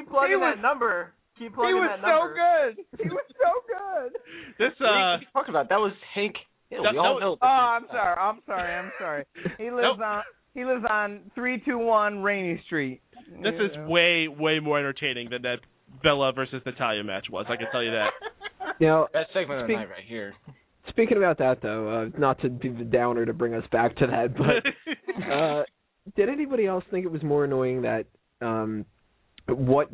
plugging that number. Keep plugging that number. He was so good. This What are you talking about? That was Hank Hill. We all know. I'm sorry. He lives on 321 Rainy Street. This is way more entertaining than that Bella versus Natalya match was. I can tell you that. That segment of the night right here. Speaking about that, though, not to be the downer to bring us back to that, but did anybody else think it was more annoying that what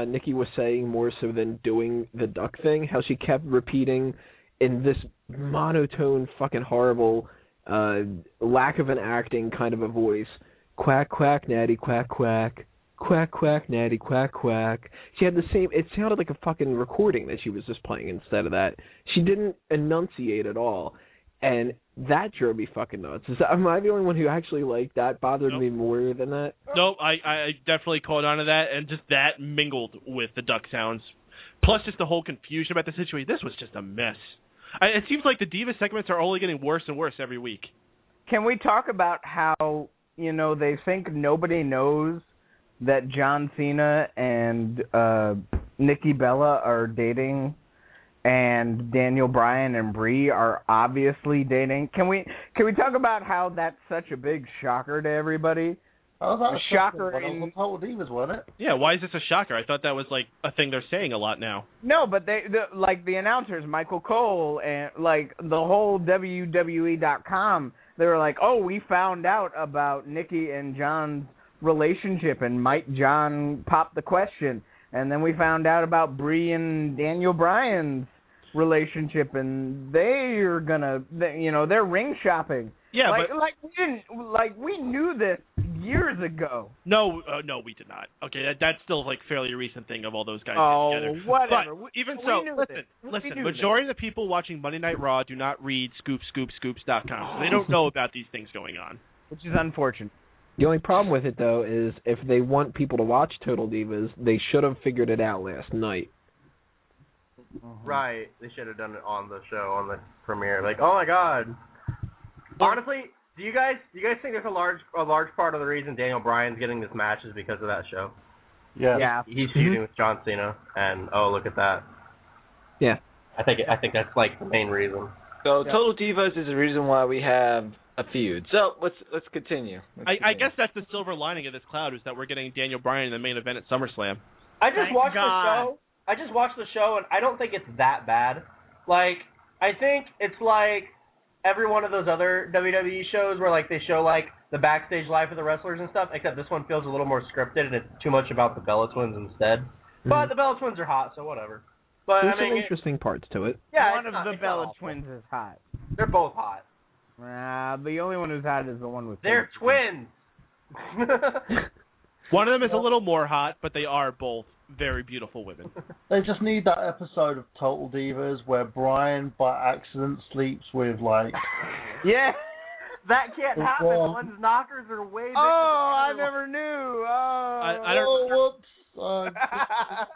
Nikki was saying more so than doing the duck thing? How she kept repeating in this monotone, fucking horrible, lack of an acting kind of a voice, quack, quack, natty, quack, quack. Quack, quack, natty, quack, quack. She had the same, it sounded like a fucking recording that she was just playing instead of that. She didn't enunciate at all. And that drove me fucking nuts. Am I the only one who actually, that bothered me more than that? Nope, I definitely caught on to that, and just that mingled with the duck sounds. Plus just the whole confusion about the situation. This was just a mess. It seems like the Diva segments are only getting worse and worse every week. Can we talk about how, they think nobody knows that John Cena and Nikki Bella are dating, and Daniel Bryan and Brie are obviously dating? Can we talk about how that's such a big shocker to everybody? Oh, that was a shocker in Total Divas, wasn't it? Yeah, why is this a shocker? I thought that was a thing they're saying a lot now. No, but the announcers, Michael Cole and the whole WWE.com, they were like, "Oh, we found out about Nikki and John's relationship, and Mike John popped the question, and then we found out about Brie and Daniel Bryan's relationship, and they're ring shopping." Yeah, we knew this years ago. No, we did not. Okay, that's still fairly recent thing of all those guys getting together. Whatever. But even so, listen. Majority of the people watching Monday Night Raw do not read scoops.com, so they don't know about these things going on, which is unfortunate. The only problem with it, though, is if they want people to watch Total Divas, they should have figured it out last night. Right. They should have done it on the show, on the premiere. Oh my god. Honestly, do you guys think there's a large part of the reason Daniel Bryan's getting this match is because of that show? Yeah. He's feuding with John Cena, and look at that. Yeah. I think that's the main reason. So Total Divas is the reason why we have a feud. So let's continue. I guess that's the silver lining of this cloud, is that we're getting Daniel Bryan in the main event at SummerSlam. I just watched the show, and I don't think it's that bad. I think it's like every one of those other WWE shows where they show the backstage life of the wrestlers and stuff, except this one feels a little more scripted, and it's too much about the Bella Twins instead. Mm-hmm. But the Bella Twins are hot, so whatever. But there's some interesting parts to it. Yeah, one of the Bella Twins is hot. They're both hot. The only one who's hot is the one with. They're twins. One of them is a little more hot, but they are both very beautiful women. They just need that episode of Total Divas where Bryan by accident sleeps with Yeah. That can't happen. One's knockers are way bigger. Oh, I never knew. I don't. Whoops.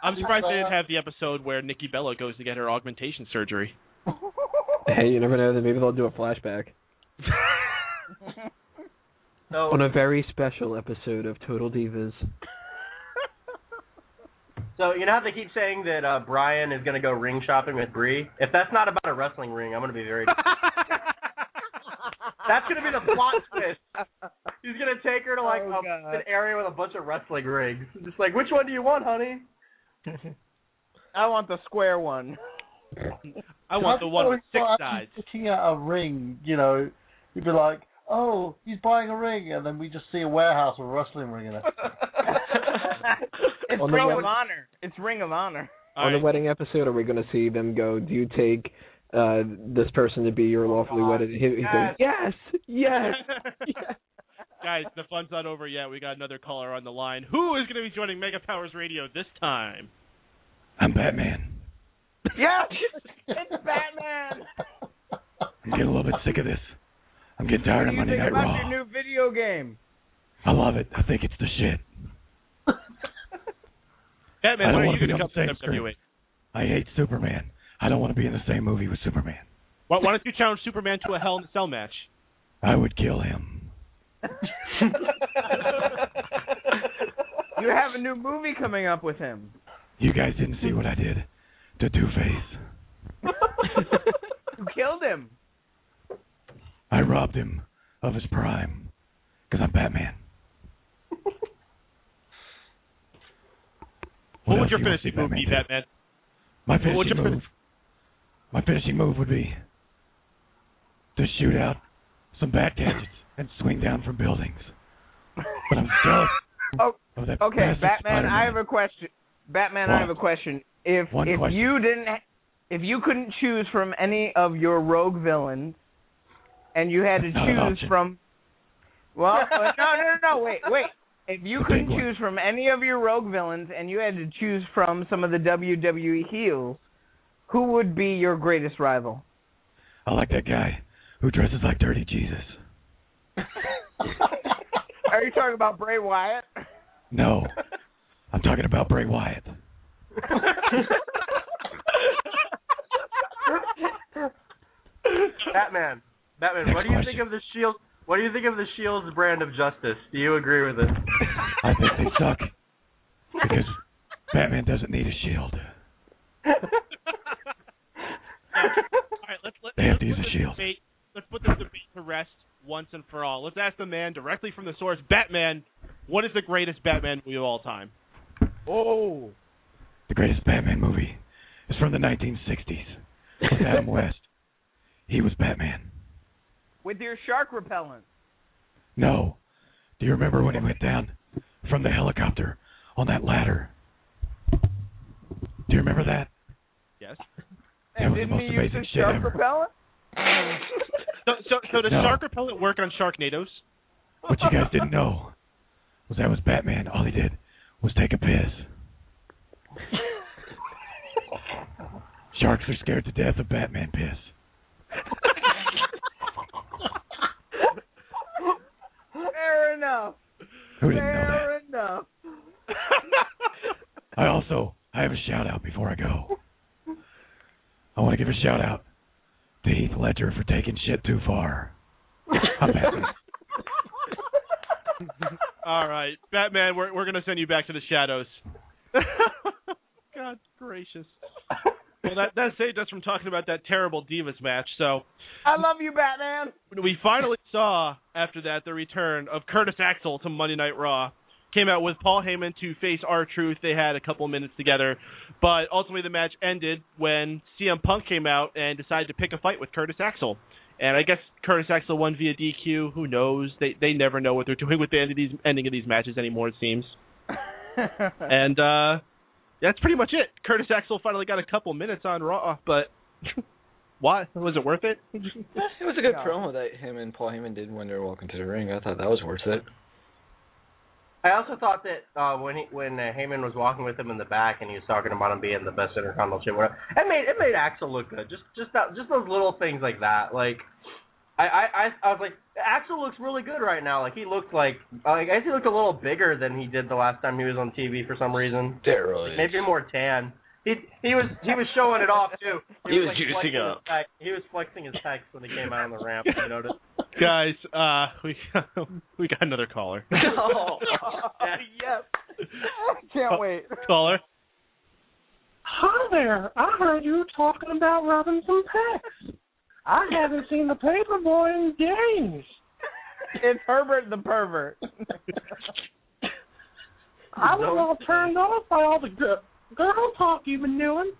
I'm surprised they didn't have the episode where Nikki Bella goes to get her augmentation surgery. Hey, you never know. Maybe they'll do a flashback. On a very special episode of Total Divas. So, you know how they keep saying that Bryan is going to go ring shopping with Brie? If that's not about a wrestling ring, I'm going to be very... That's going to be the plot twist. He's going to take her to, like, an area with a bunch of wrestling rings. Just like, which one do you want, honey? I want the square one. I want the one with 6 sides. Looking at a ring, you know, you'd be like, oh, he's buying a ring, and then we just see a warehouse with a wrestling ring in it. It's Ring of Honor. It's Ring of Honor. On the wedding episode, are we going to see them go, do you take this person to be your lawfully wedded? He goes, yes. Guys, the fun's not over yet. We got another caller on the line. Who is going to be joining Mega Powers Radio this time? I'm Batman. Yes! It's Batman! I'm getting a little bit sick of this. I'm getting tired of Monday Night Raw. What do you think about your new video game? I love it. I think it's the shit. Batman, when are you going to come to WWE? I hate Superman. I don't want to be in the same movie with Superman. Why don't you challenge Superman to a Hell in a Cell match? I would kill him. You have a new movie coming up with him. You guys didn't see what I did to Two-Face. You killed him. I robbed him of his prime because I'm Batman. What would your finishing move be, Batman? My finishing move would be to shoot out some bat gadgets and swing down from buildings. But I'm jealous of that. Okay, Batman, Spider-Man. I have a question. I have a question. If you couldn't choose from any of your rogue villains, and you had to choose from, no, wait. If you couldn't choose from any of your rogue villains, and you had to choose from some of the WWE heels, who would be your greatest rival? I like that guy who dresses like Dirty Jesus. Are you talking about Bray Wyatt? No, I'm talking about Bray Wyatt. Batman, what do you think of the Shield? What do you think of the Shield's brand of justice? Do you agree with it? I think they suck because Batman doesn't need a shield. All right, let's they have to use a shield. Let's put this debate to rest once and for all. Let's ask the man directly from the source. Batman, what is the greatest Batman movie of all time? Oh. The greatest Batman movie is from the 1960s with Adam West. He was Batman. With your shark repellent. No. Do you remember when he went down from the helicopter on that ladder? Do you remember that? Yes. That was the most amazing shit ever. Repellent? So does shark repellent work on Sharknadoes? What you guys didn't know was that was Batman. All he did was take a piss. Sharks are scared to death of Batman piss. Fair enough. Who didn't know that? Fair enough. I have a shout out before I go. I want to give a shout out to Heath Ledger for taking shit too far. I'm Batman. All right, Batman, we're gonna send you back to the shadows. God gracious. Well, that saved us from talking about that terrible Divas match. So I love you, Batman. We finally saw after that the return of Curtis Axel to Monday Night Raw. Came out with Paul Heyman to face R-Truth. They had a couple minutes together, but ultimately the match ended when CM Punk came out and decided to pick a fight with Curtis Axel. And I guess Curtis Axel won via DQ. Who knows? They never know what they're doing with the ending of these matches anymore, it seems. And that's pretty much it. Curtis Axel finally got a couple minutes on Raw, but why? Was it worth it? It was a good promo that him and Paul Heyman did when they were walking to the ring. I thought that was worth it. I also thought that when Heyman was walking with him in the back and he was talking about him being the best Intercontinental Champion, it made Axel look good. Just those little things like that. Like I was like, Axel looks really good right now. Like he looked I guess he looked a little bigger than he did the last time he was on TV for some reason. Steroids. Maybe more tan. He was showing it off too. He was juicing up. He was flexing his pecs when he came out on the ramp. You noticed? Guys, we got another caller. Oh, yes. I can't wait. Caller. there. I heard you talking about rubbing some pecs. I haven't seen the Paperboy in days. It's Herbert the pervert. I was all turned off by all the girl talk you've been doing.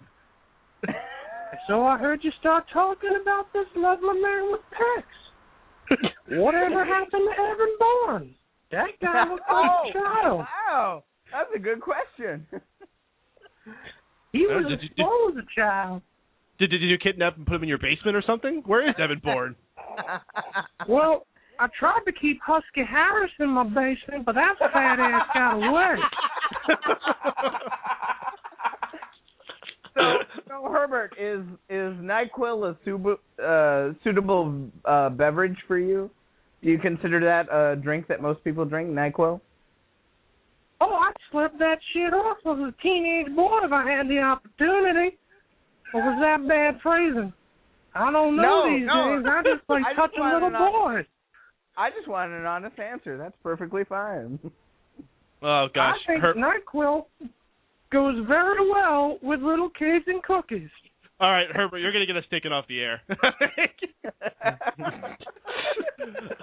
So I heard you start talking about this lovely man with pecs. Whatever happened to Evan Bourne? That guy was like a child. Wow, that's a good question. He was exposed as a child. Did you kidnap and put him in your basement or something? Where is Evan Bourne? Well, I tried to keep Husky Harris in my basement, but that fat ass got away. So Herbert, is NyQuil a suitable beverage for you? Do you consider that a drink that most people drink, NyQuil? Oh, I'd slip that shit off as a teenage boy if I had the opportunity. Or was that bad phrasing? I don't know these days. I just like touching little boys. I just wanted an honest answer. That's perfectly fine. Oh, gosh. I think NyQuil goes very well with little kids and cookies. All right, Herbert, you're going to get us taken off the air.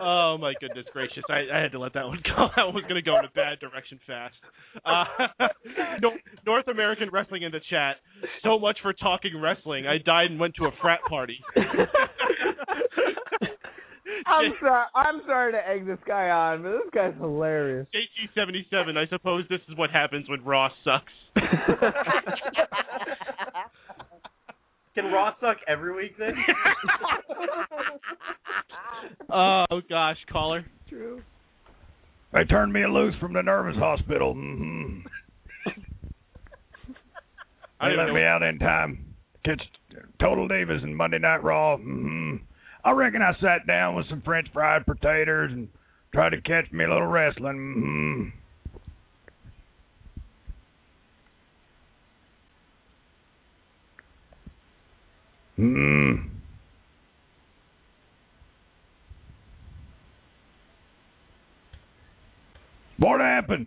Oh, my goodness gracious. I had to let that one go. That one was going to go in a bad direction fast. North American Wrestling in the chat. So much for talking wrestling. I died and went to a frat party. I'm sorry to egg this guy on, but this guy's hilarious. JT77, I suppose this is what happens when Raw sucks. Can Raw suck every week then? Oh, gosh, caller. True. They turned me loose from the nervous hospital. Mm-hmm. They let me out in time. Catch Total Divas and Monday Night Raw. Mm-hmm. I reckon I sat down with some French fried potatoes and tried to catch me a little wrestling. What happened?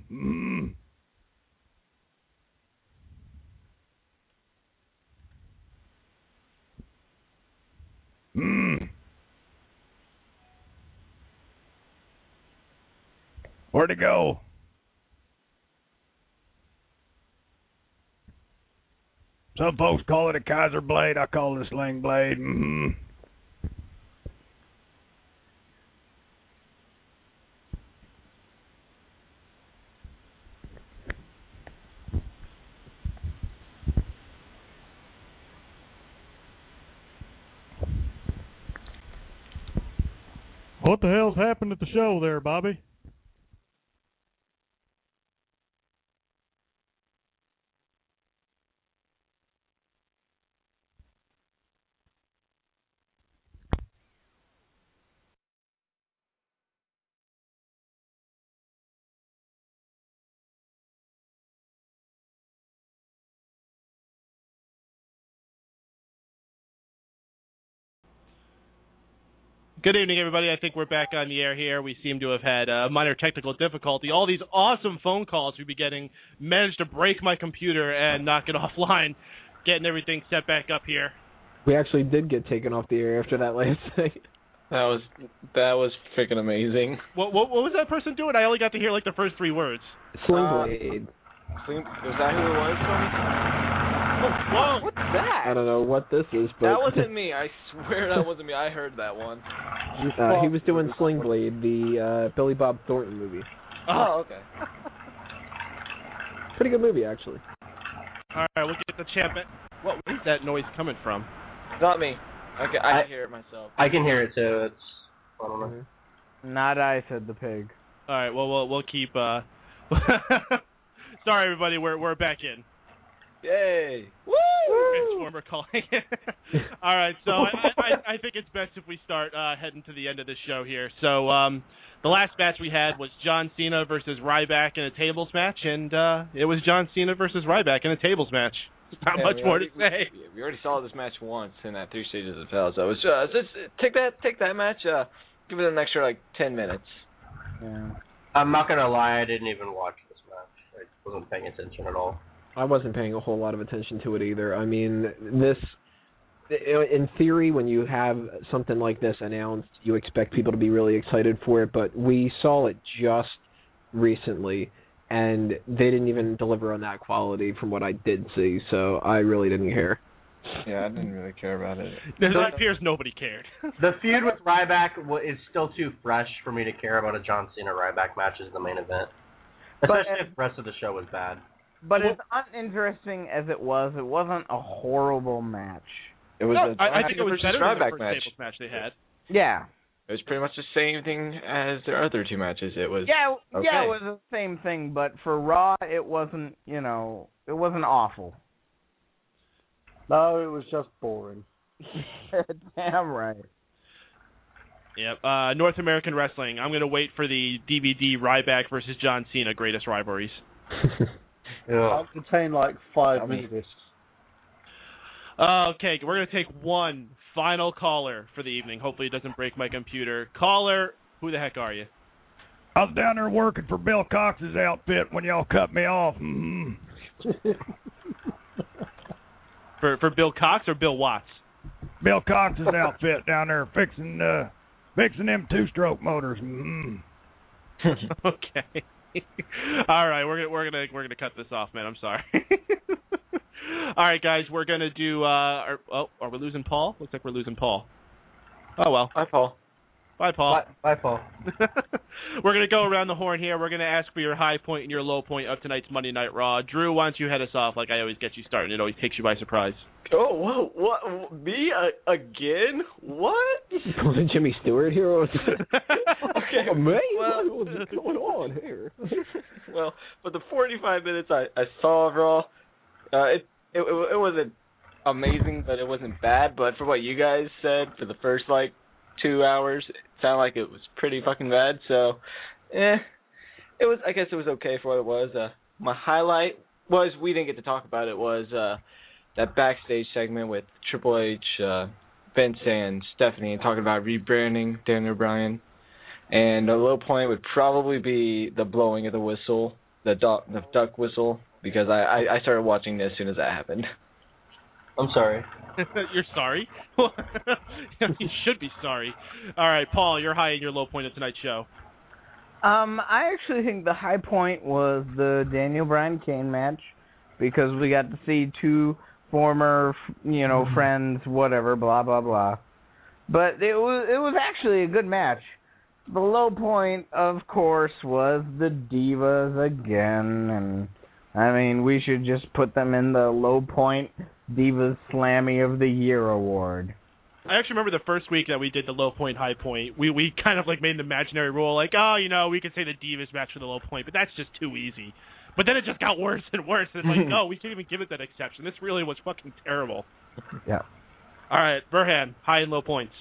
Where'd it go? Some folks call it a Kaiser blade. I call it a sling blade. What the hell's happened at the show there, Bobby? Good evening, everybody. I think we're back on the air here. We seem to have had a minor technical difficulty. All these awesome phone calls we've been getting managed to break my computer and knock it offline, getting everything set back up here. We actually did get taken off the air after that last thing. That was freaking amazing. What was that person doing? I only got to hear like the first three words. Sling blade. Was that who it was? Whoa! What's that? I don't know what this is, but that wasn't me. I swear that wasn't me. I heard that one. He was doing Sling Blade, the Billy Bob Thornton movie. Oh, okay. Pretty good movie, actually. All right, we'll get the champ. What is that noise coming from? Not me. Okay, I can hear it myself. I can hear it too. It's I don't know. Not I, said the pig. All right, well we'll keep. Sorry, everybody, we're back in. Yay! Woo! Transformer calling. All right, so I think it's best if we start heading to the end of the show here. So the last match we had was John Cena versus Ryback in a tables match, and it was John Cena versus Ryback in a tables match. Not much more to say. We already saw this match once in that 3 Stages of Hell, so it's just take that match, give it an extra like 10 minutes. Yeah. I'm not gonna lie, I didn't even watch this match. I wasn't paying attention at all. I wasn't paying a whole lot of attention to it either. I mean, this, in theory, when you have something like this announced, you expect people to be really excited for it, but we saw it just recently, and they didn't even deliver on that quality from what I did see, so I really didn't care. Yeah, I didn't really care about it. It appears nobody cared. The feud with Ryback is still too fresh for me to care about a John Cena Ryback match as the main event. Especially if the rest of the show was bad. But as uninteresting as it wasn't a horrible match. It was I think it was better than the Ryback first match. Staples match they had. Yeah. It was pretty much the same thing as their other two matches. It was okay. Yeah, it was the same thing, but for Raw, it wasn't, it wasn't awful. No, it was just boring. Damn right. Yep. North American Wrestling. I'm going to wait for the DVD Ryback versus John Cena Greatest Rivalries. I'll contain like 5 mini discs. Okay, we're going to take one final caller for the evening. Hopefully it doesn't break my computer. Caller, who the heck are you? I was down there working for Bill Cox's outfit when y'all cut me off. Mm-hmm. For Bill Cox or Bill Watts? Bill Cox's outfit down there fixing them 2-stroke motors. Mm-hmm. Okay. All right, we're gonna cut this off, man. I'm sorry. All right, guys, we're gonna do. Are we losing Paul? Looks like we're losing Paul. Oh well. Bye, Paul. Bye, Paul. Bye, Paul. We're gonna go around the horn here. We're gonna ask for your high point and your low point of tonight's Monday Night Raw. Drew, why don't you head us off? Like I always get you started. It always takes you by surprise. Oh, whoa, what? Me again? What? Was it Jimmy Stewart here? Or was it... Okay, me? well, what's going on here? Well, for the 45 minutes I saw of Raw, it wasn't amazing, but it wasn't bad. But for what you guys said, for the first 2 hours, it sounded like it was pretty fucking bad. So, it was. I guess it was okay for what it was. My highlight was, we didn't get to talk about it, was that backstage segment with Triple H, Vince, and Stephanie, and talking about rebranding Daniel Bryan. And the low point would probably be the blowing of the whistle, the duck whistle, because I started watching this as soon as that happened. I'm sorry. You're sorry? You should be sorry. All right, Paul, your high and your low point of tonight's show. I actually think the high point was the Daniel Bryan Kane match, because we got to see two former, friends, whatever, blah blah blah. But it was actually a good match. The low point, of course, was the Divas again, and I mean, we should just put them in the low point Divas Slammy of the Year award. I actually remember the first week that we did the low point, high point. We kind of made an imaginary rule, we could say the Divas match for the low point, but that's just too easy. But then it just got worse and worse, and no, we can't even give it that exception. This really was fucking terrible. Yeah. All right, Burhan, high and low points.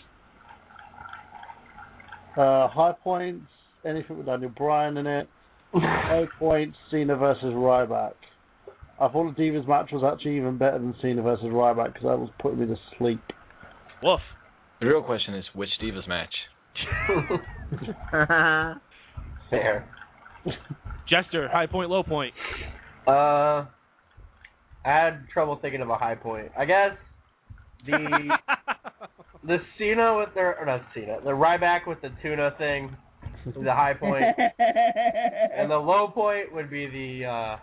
High points, anything with Daniel Bryan in it. Low points, Cena versus Ryback. I thought the Divas match was actually even better than Cena versus Ryback, because that was putting me to sleep. Woof. The real question is, which Divas match? Fair. Jester, high point, low point. I had trouble thinking of a high point. I guess the Cena with the Ryback with the tuna thing is the high point. And the low point would be the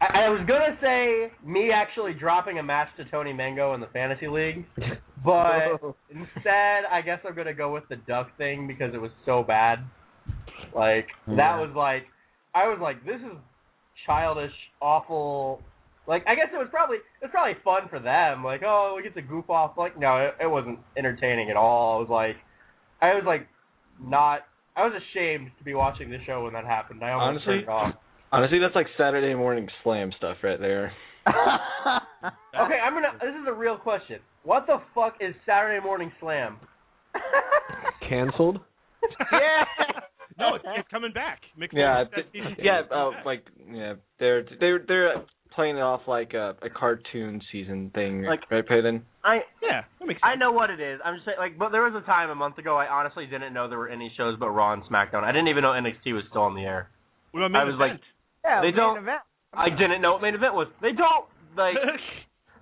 I was gonna say me actually dropping a match to Tony Mango in the fantasy league, but instead I guess I'm gonna go with the duck thing because it was so bad. That was I was like, this is childish, awful. I guess it was probably fun for them. We get to goof off. No, it wasn't entertaining at all. I was ashamed to be watching the show when that happened. I almost turned it off. Honestly, that's like Saturday morning slam stuff right there. Okay, this is a real question. What the fuck is Saturday Morning Slam? Canceled? Yeah. No, it's coming back. They're playing it off like a cartoon season thing, right, Paden? That makes sense. I know what it is. I'm just saying, but there was a time a month ago I honestly didn't know there were any shows but Raw and SmackDown. I didn't even know NXT was still on the air. What about main event? Yeah, they don't. Event. I didn't know what main event was. They don't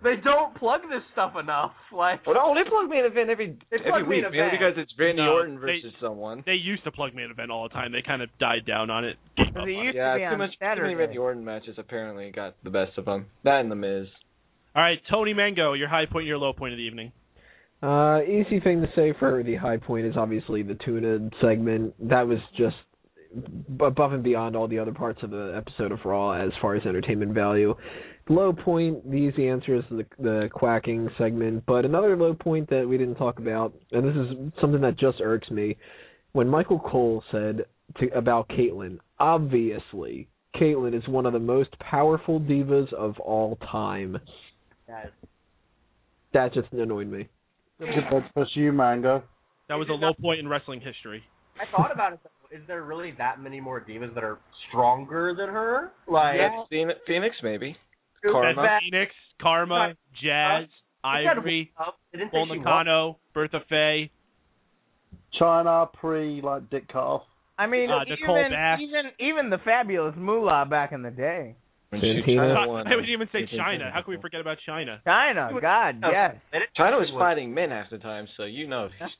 they don't plug this stuff enough. Like, well, they plug main event every week because it's Randy Orton versus someone. They used to plug main event all the time. They kind of died down on it. They used to be on too many Randy Orton matches apparently got the best of them. That and The Miz. All right, Tony Mango, your high point, your low point of the evening. Easy thing to say for the high point is obviously the tuna segment. That was just above and beyond all the other parts of the episode of Raw as far as entertainment value. Low point, the easy answer is the quacking segment, but another low point that we didn't talk about, and this is something that just irks me, when Michael Cole said about Kaitlyn, obviously, Kaitlyn is one of the most powerful divas of all time. That just annoyed me. That's you, Mango. That was a low point in wrestling history. I thought about it. Is there really that many more divas that are stronger than her? Like, Phoenix, maybe. Phoenix, Karma, Jazz, Ivory, Bull Nakano, Bertha Faye. China Dick Carl. I mean, even the fabulous Moolah back in the day. I wouldn't even say China. How can we forget about China? China, God, yes. China was fighting men half the time, so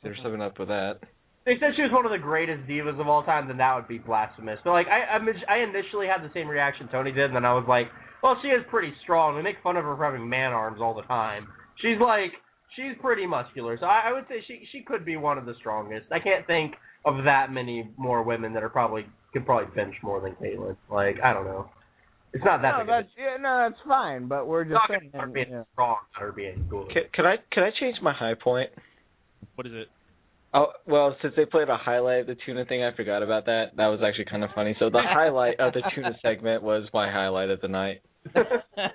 there's something up with that. They said she was one of the greatest divas of all time, then that would be blasphemous. So, like, I initially had the same reaction Tony did, and then I was like, well, she is pretty strong. We make fun of her for having man arms all the time. She's pretty muscular, so I would say she could be one of the strongest. I can't think of that many more women that could probably bench more than Kaitlyn. Like, I don't know. It's not that big. That's fine, but we're just saying her being strong, not her being good. Can I change my high point? What is it? Oh, well, since they played a highlight of the tuna thing, I forgot about that. That was actually kind of funny. So the highlight of the tuna segment was my highlight of the night. All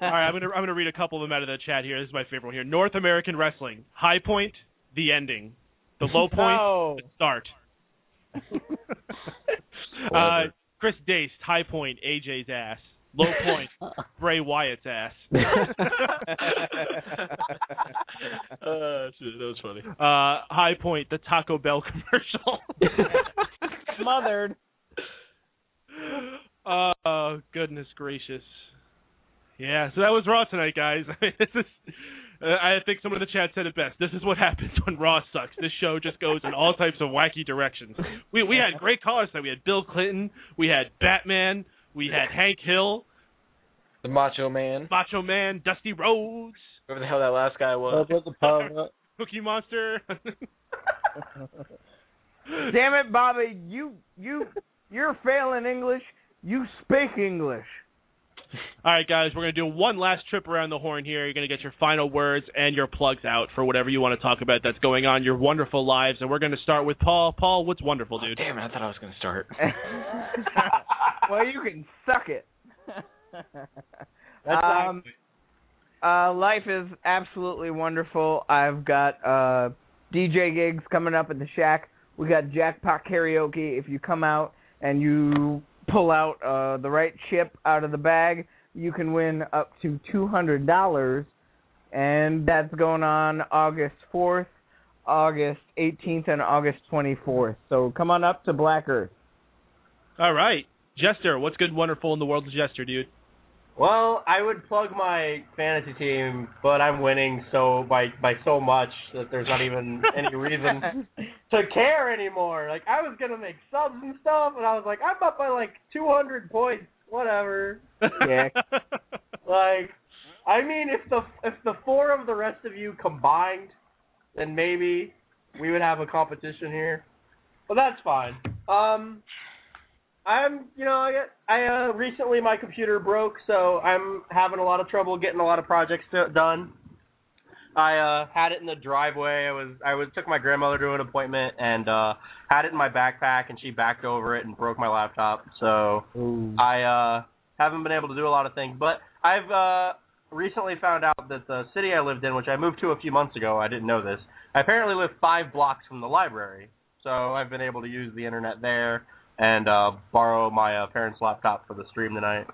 right, I'm gonna read a couple of them out of the chat here. This is my favorite one here. North American Wrestling. High point, the ending. The low point, the start. Chris Dace. High point, AJ's ass. Low point, Bray Wyatt's ass. That was funny. High point, the Taco Bell commercial. Smothered. Oh, goodness gracious. Yeah, so that was Raw tonight, guys. I mean, I think someone in the chat said it best. This is what happens when Raw sucks. This show just goes in all types of wacky directions. We had great callers tonight. We had Bill Clinton. We had Batman. We had Hank Hill. The Macho Man. Dusty Rhodes. Whoever the hell that last guy was. Cookie Monster. Damn it, Bobby. You're failing English. You speak English. All right, guys, we're going to do one last trip around the horn here. You're going to get your final words and your plugs out for whatever you want to talk about that's going on in your wonderful lives. And we're going to start with Paul. Paul, what's wonderful, dude? Damn it, I thought I was going to start. Well, you can suck it. Life is absolutely wonderful. I've got DJ gigs coming up at the Shack. We got Jackpot Karaoke. If you come out and you pull out the right chip out of the bag, you can win up to $200, and that's going on August 4th, August 18th, and August 24th. So come on up to Black Earth. All right. Jester, what's good and wonderful in the world of Jester, dude? Well, I would plug my fantasy team, but I'm winning by so much that there's not even any reason to care anymore. Like, I was gonna make subs and stuff, and I was like, I'm up by like 200 points, whatever. Yeah. Like, I mean, if the four of the rest of you combined, then maybe we would have a competition here. But that's fine. Recently my computer broke, so I'm having a lot of trouble getting a lot of projects done. I had it in the driveway. I took my grandmother to an appointment and had it in my backpack, and she backed over it and broke my laptop. So I haven't been able to do a lot of things. But I've recently found out that the city I lived in, which I moved to a few months ago, I didn't know this, I apparently live 5 blocks from the library. So I've been able to use the internet there and borrow my parents' laptop for the stream tonight.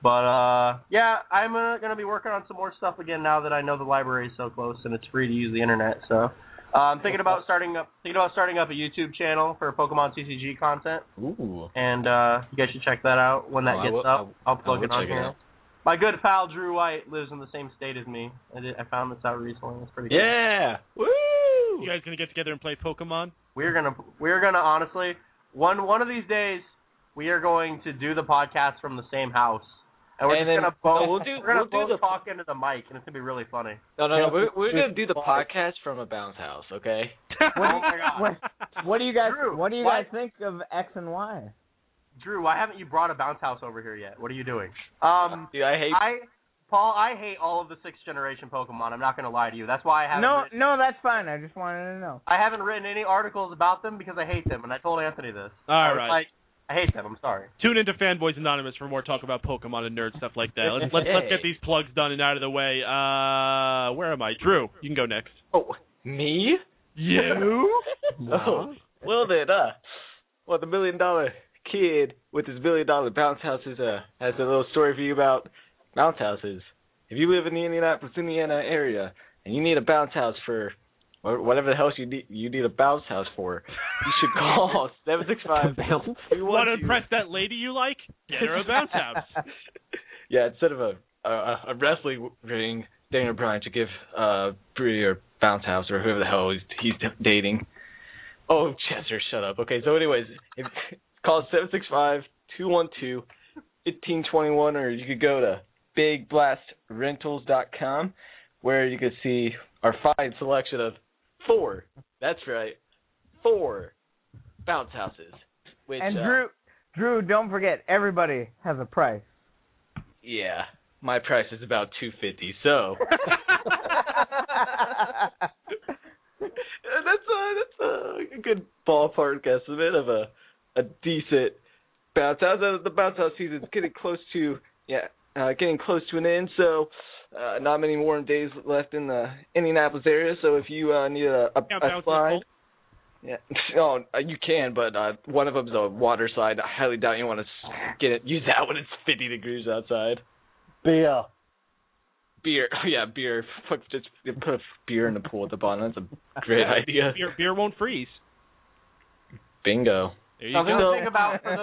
But, yeah, I'm going to be working on some more stuff again now that I know the library is so close and it's free to use the internet. So I'm thinking about starting up a YouTube channel for Pokemon CCG content. Ooh. And you guys should check that out when that gets up. I'll plug it on here. My good pal Drew White lives in the same state as me. I found this out recently. It's pretty cool. Yeah. Woo! You guys gonna get together and play Pokemon? We're gonna honestly one of these days we are going to do the podcast from the same house. And we're just gonna both talk into the mic, and it's gonna be really funny. No. We're gonna do the podcast from a bounce house, okay? What do you guys think of X and Y? Drew, why haven't you brought a bounce house over here yet? What are you doing? Dude, I hate all of the 6th generation Pokemon. I'm not gonna lie to you. That's why I haven't. No, that's fine. I just wanted to know. I haven't written any articles about them because I hate them, and I told Anthony this. All right. I hate them. I'm sorry. Tune into Fanboys Anonymous for more talk about Pokemon and nerd stuff like that. Let's get these plugs done and out of the way. Where am I? Drew, you can go next. Oh, me? You? Oh, well then, well, the $1 million kid with his $1 million bounce houses has a little story for you about bounce houses. If you live in the Indianapolis, Indiana area and you need a bounce house for or whatever the hell you need a bounce house for, you should call 765. You want to impress that lady you like? Get her a bounce house. Yeah, instead of a wrestling ring, Daniel Bryan should give Brie or bounce house or whoever the hell he's dating. Oh, Jester, shut up. Okay, so anyways, call 765-212-1521, or you could go to BigBlastRentals.com, where you could see our fine selection of 4 bounce houses. Which, and Drew, don't forget, everybody has a price. Yeah, my price is about $250, so that's a good ballpark estimate of a decent bounce house. The bounce house season is getting close to an end, so not many more days left in the Indianapolis area. So if you need a slide, yeah, no, you can, but one of them's a water slide. I highly doubt you want to use that when it's 50 degrees outside. Beer. Oh, yeah, beer. Just put a beer in the pool at the bottom. That's a great idea. Beer won't freeze. Bingo. There you Something go. to think about for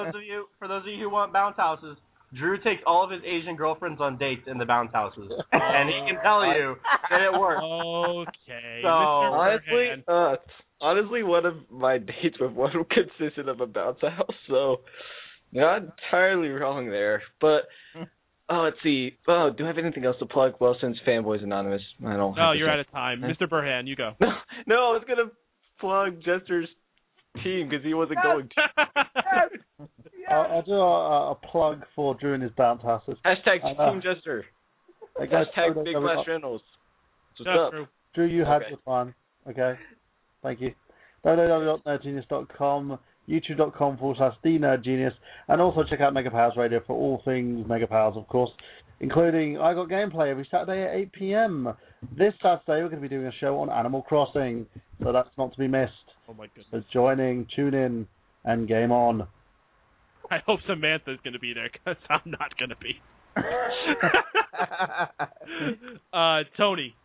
those of you who want bounce houses. Drew takes all of his Asian girlfriends on dates in the bounce houses, and he can tell you that it works. Okay. So honestly, one of my dates with one consisted of a bounce house, so you're not entirely wrong there. But let's see. Oh, do I have anything else to plug? Well, since Fanboys Anonymous, I don't. No, you're out of time, Mr. Burhan. You go. No, I was gonna plug Jester's team because he wasn't going to. I'll do a plug for Drew and his bounce houses. Hashtag Team Jester. Hashtag Big Blast Reynolds. What's up? Drew, you had the fun. Okay. Thank you. www.nerdgenius.com, youtube.com/TheNerdGenius, and also check out Mega Powers Radio for all things Mega Powers, of course, including I Got Gameplay every Saturday at 8 p.m. This Saturday we're going to be doing a show on Animal Crossing, so that's not to be missed. Oh my goodness. So tune in, and game on. I hope Samantha's going to be there, because I'm not going to be. Tony.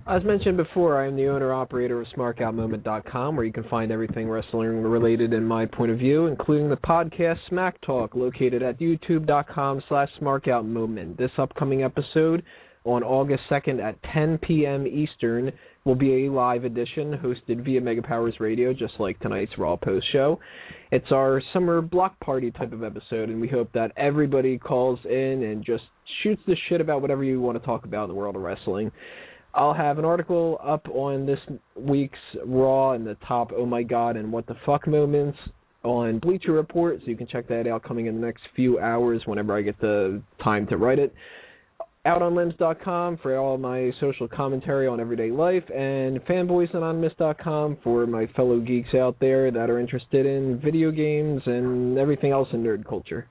As mentioned before, I am the owner-operator of SmarkOutMoment.com, where you can find everything wrestling-related in my point of view, including the podcast Smack Talk, located at youtube.com/SmarkOutMoment. This upcoming episode, on August 2nd at 10 p.m. Eastern, will be a live edition hosted via Mega Powers Radio, just like tonight's Raw Post show. It's our summer block party type of episode, and we hope that everybody calls in and just shoots the shit about whatever you want to talk about in the world of wrestling. I'll have an article up on this week's Raw and the top oh my god and what the fuck moments on Bleacher Report, so you can check that out coming in the next few hours whenever I get the time to write it. OutOnLimbs.com for all my social commentary on everyday life, and FanboysAnonymous.com for my fellow geeks out there that are interested in video games and everything else in nerd culture.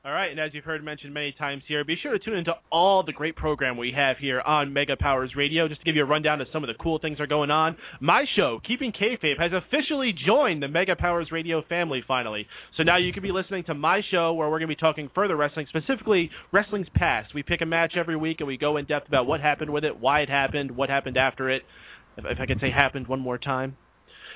All right, and as you've heard mentioned many times here, be sure to tune into all the great program we have here on Mega Powers Radio. Just to give you a rundown of some of the cool things that are going on, my show, Keeping Kayfabe, has officially joined the Mega Powers Radio family finally. So now you can be listening to my show where we're going to be talking further wrestling, specifically wrestling's past. We pick a match every week and we go in depth about what happened with it, why it happened, what happened after it. If I could say happened one more time.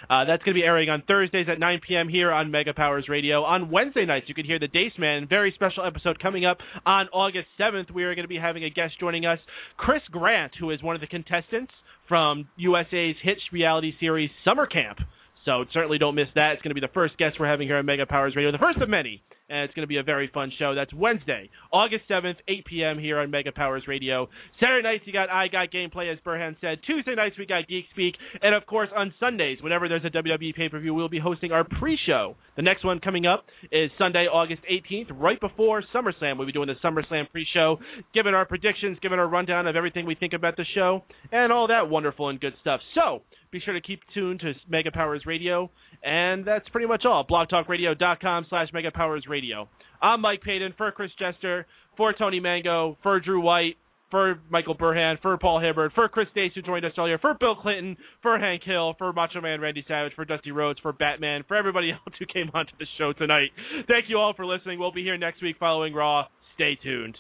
That's going to be airing on Thursdays at 9 p.m. here on Mega Powers Radio. On Wednesday nights, you can hear the Dace Man. Very special episode coming up on August 7th. We are going to be having a guest joining us, Chris Grant, who is one of the contestants from USA's hit reality series Summer Camp. So certainly don't miss that. It's going to be the first guest we're having here on Mega Powers Radio, the first of many, and it's going to be a very fun show. That's Wednesday, August 7th, 8 p.m. here on Mega Powers Radio. Saturday nights, you got I Got Gameplay, as Burhan said. Tuesday nights, we got Geek Speak. And, of course, on Sundays, whenever there's a WWE pay-per-view, we'll be hosting our pre-show. The next one coming up is Sunday, August 18th, right before SummerSlam. We'll be doing the SummerSlam pre-show, giving our predictions, giving our rundown of everything we think about the show, and all that wonderful and good stuff. So, be sure to keep tuned to Mega Powers Radio, and that's pretty much all. blogtalkradio.com/Mega Powers Radio. I'm Mike Paden, for Chris Jester, for Tony Mango, for Drew White, for Michael Burhan, for Paul Hibbard, for Chris Dace, who joined us earlier, for Bill Clinton, for Hank Hill, for Macho Man Randy Savage, for Dusty Rhodes, for Batman, for everybody else who came onto the show tonight. Thank you all for listening. We'll be here next week following Raw. Stay tuned.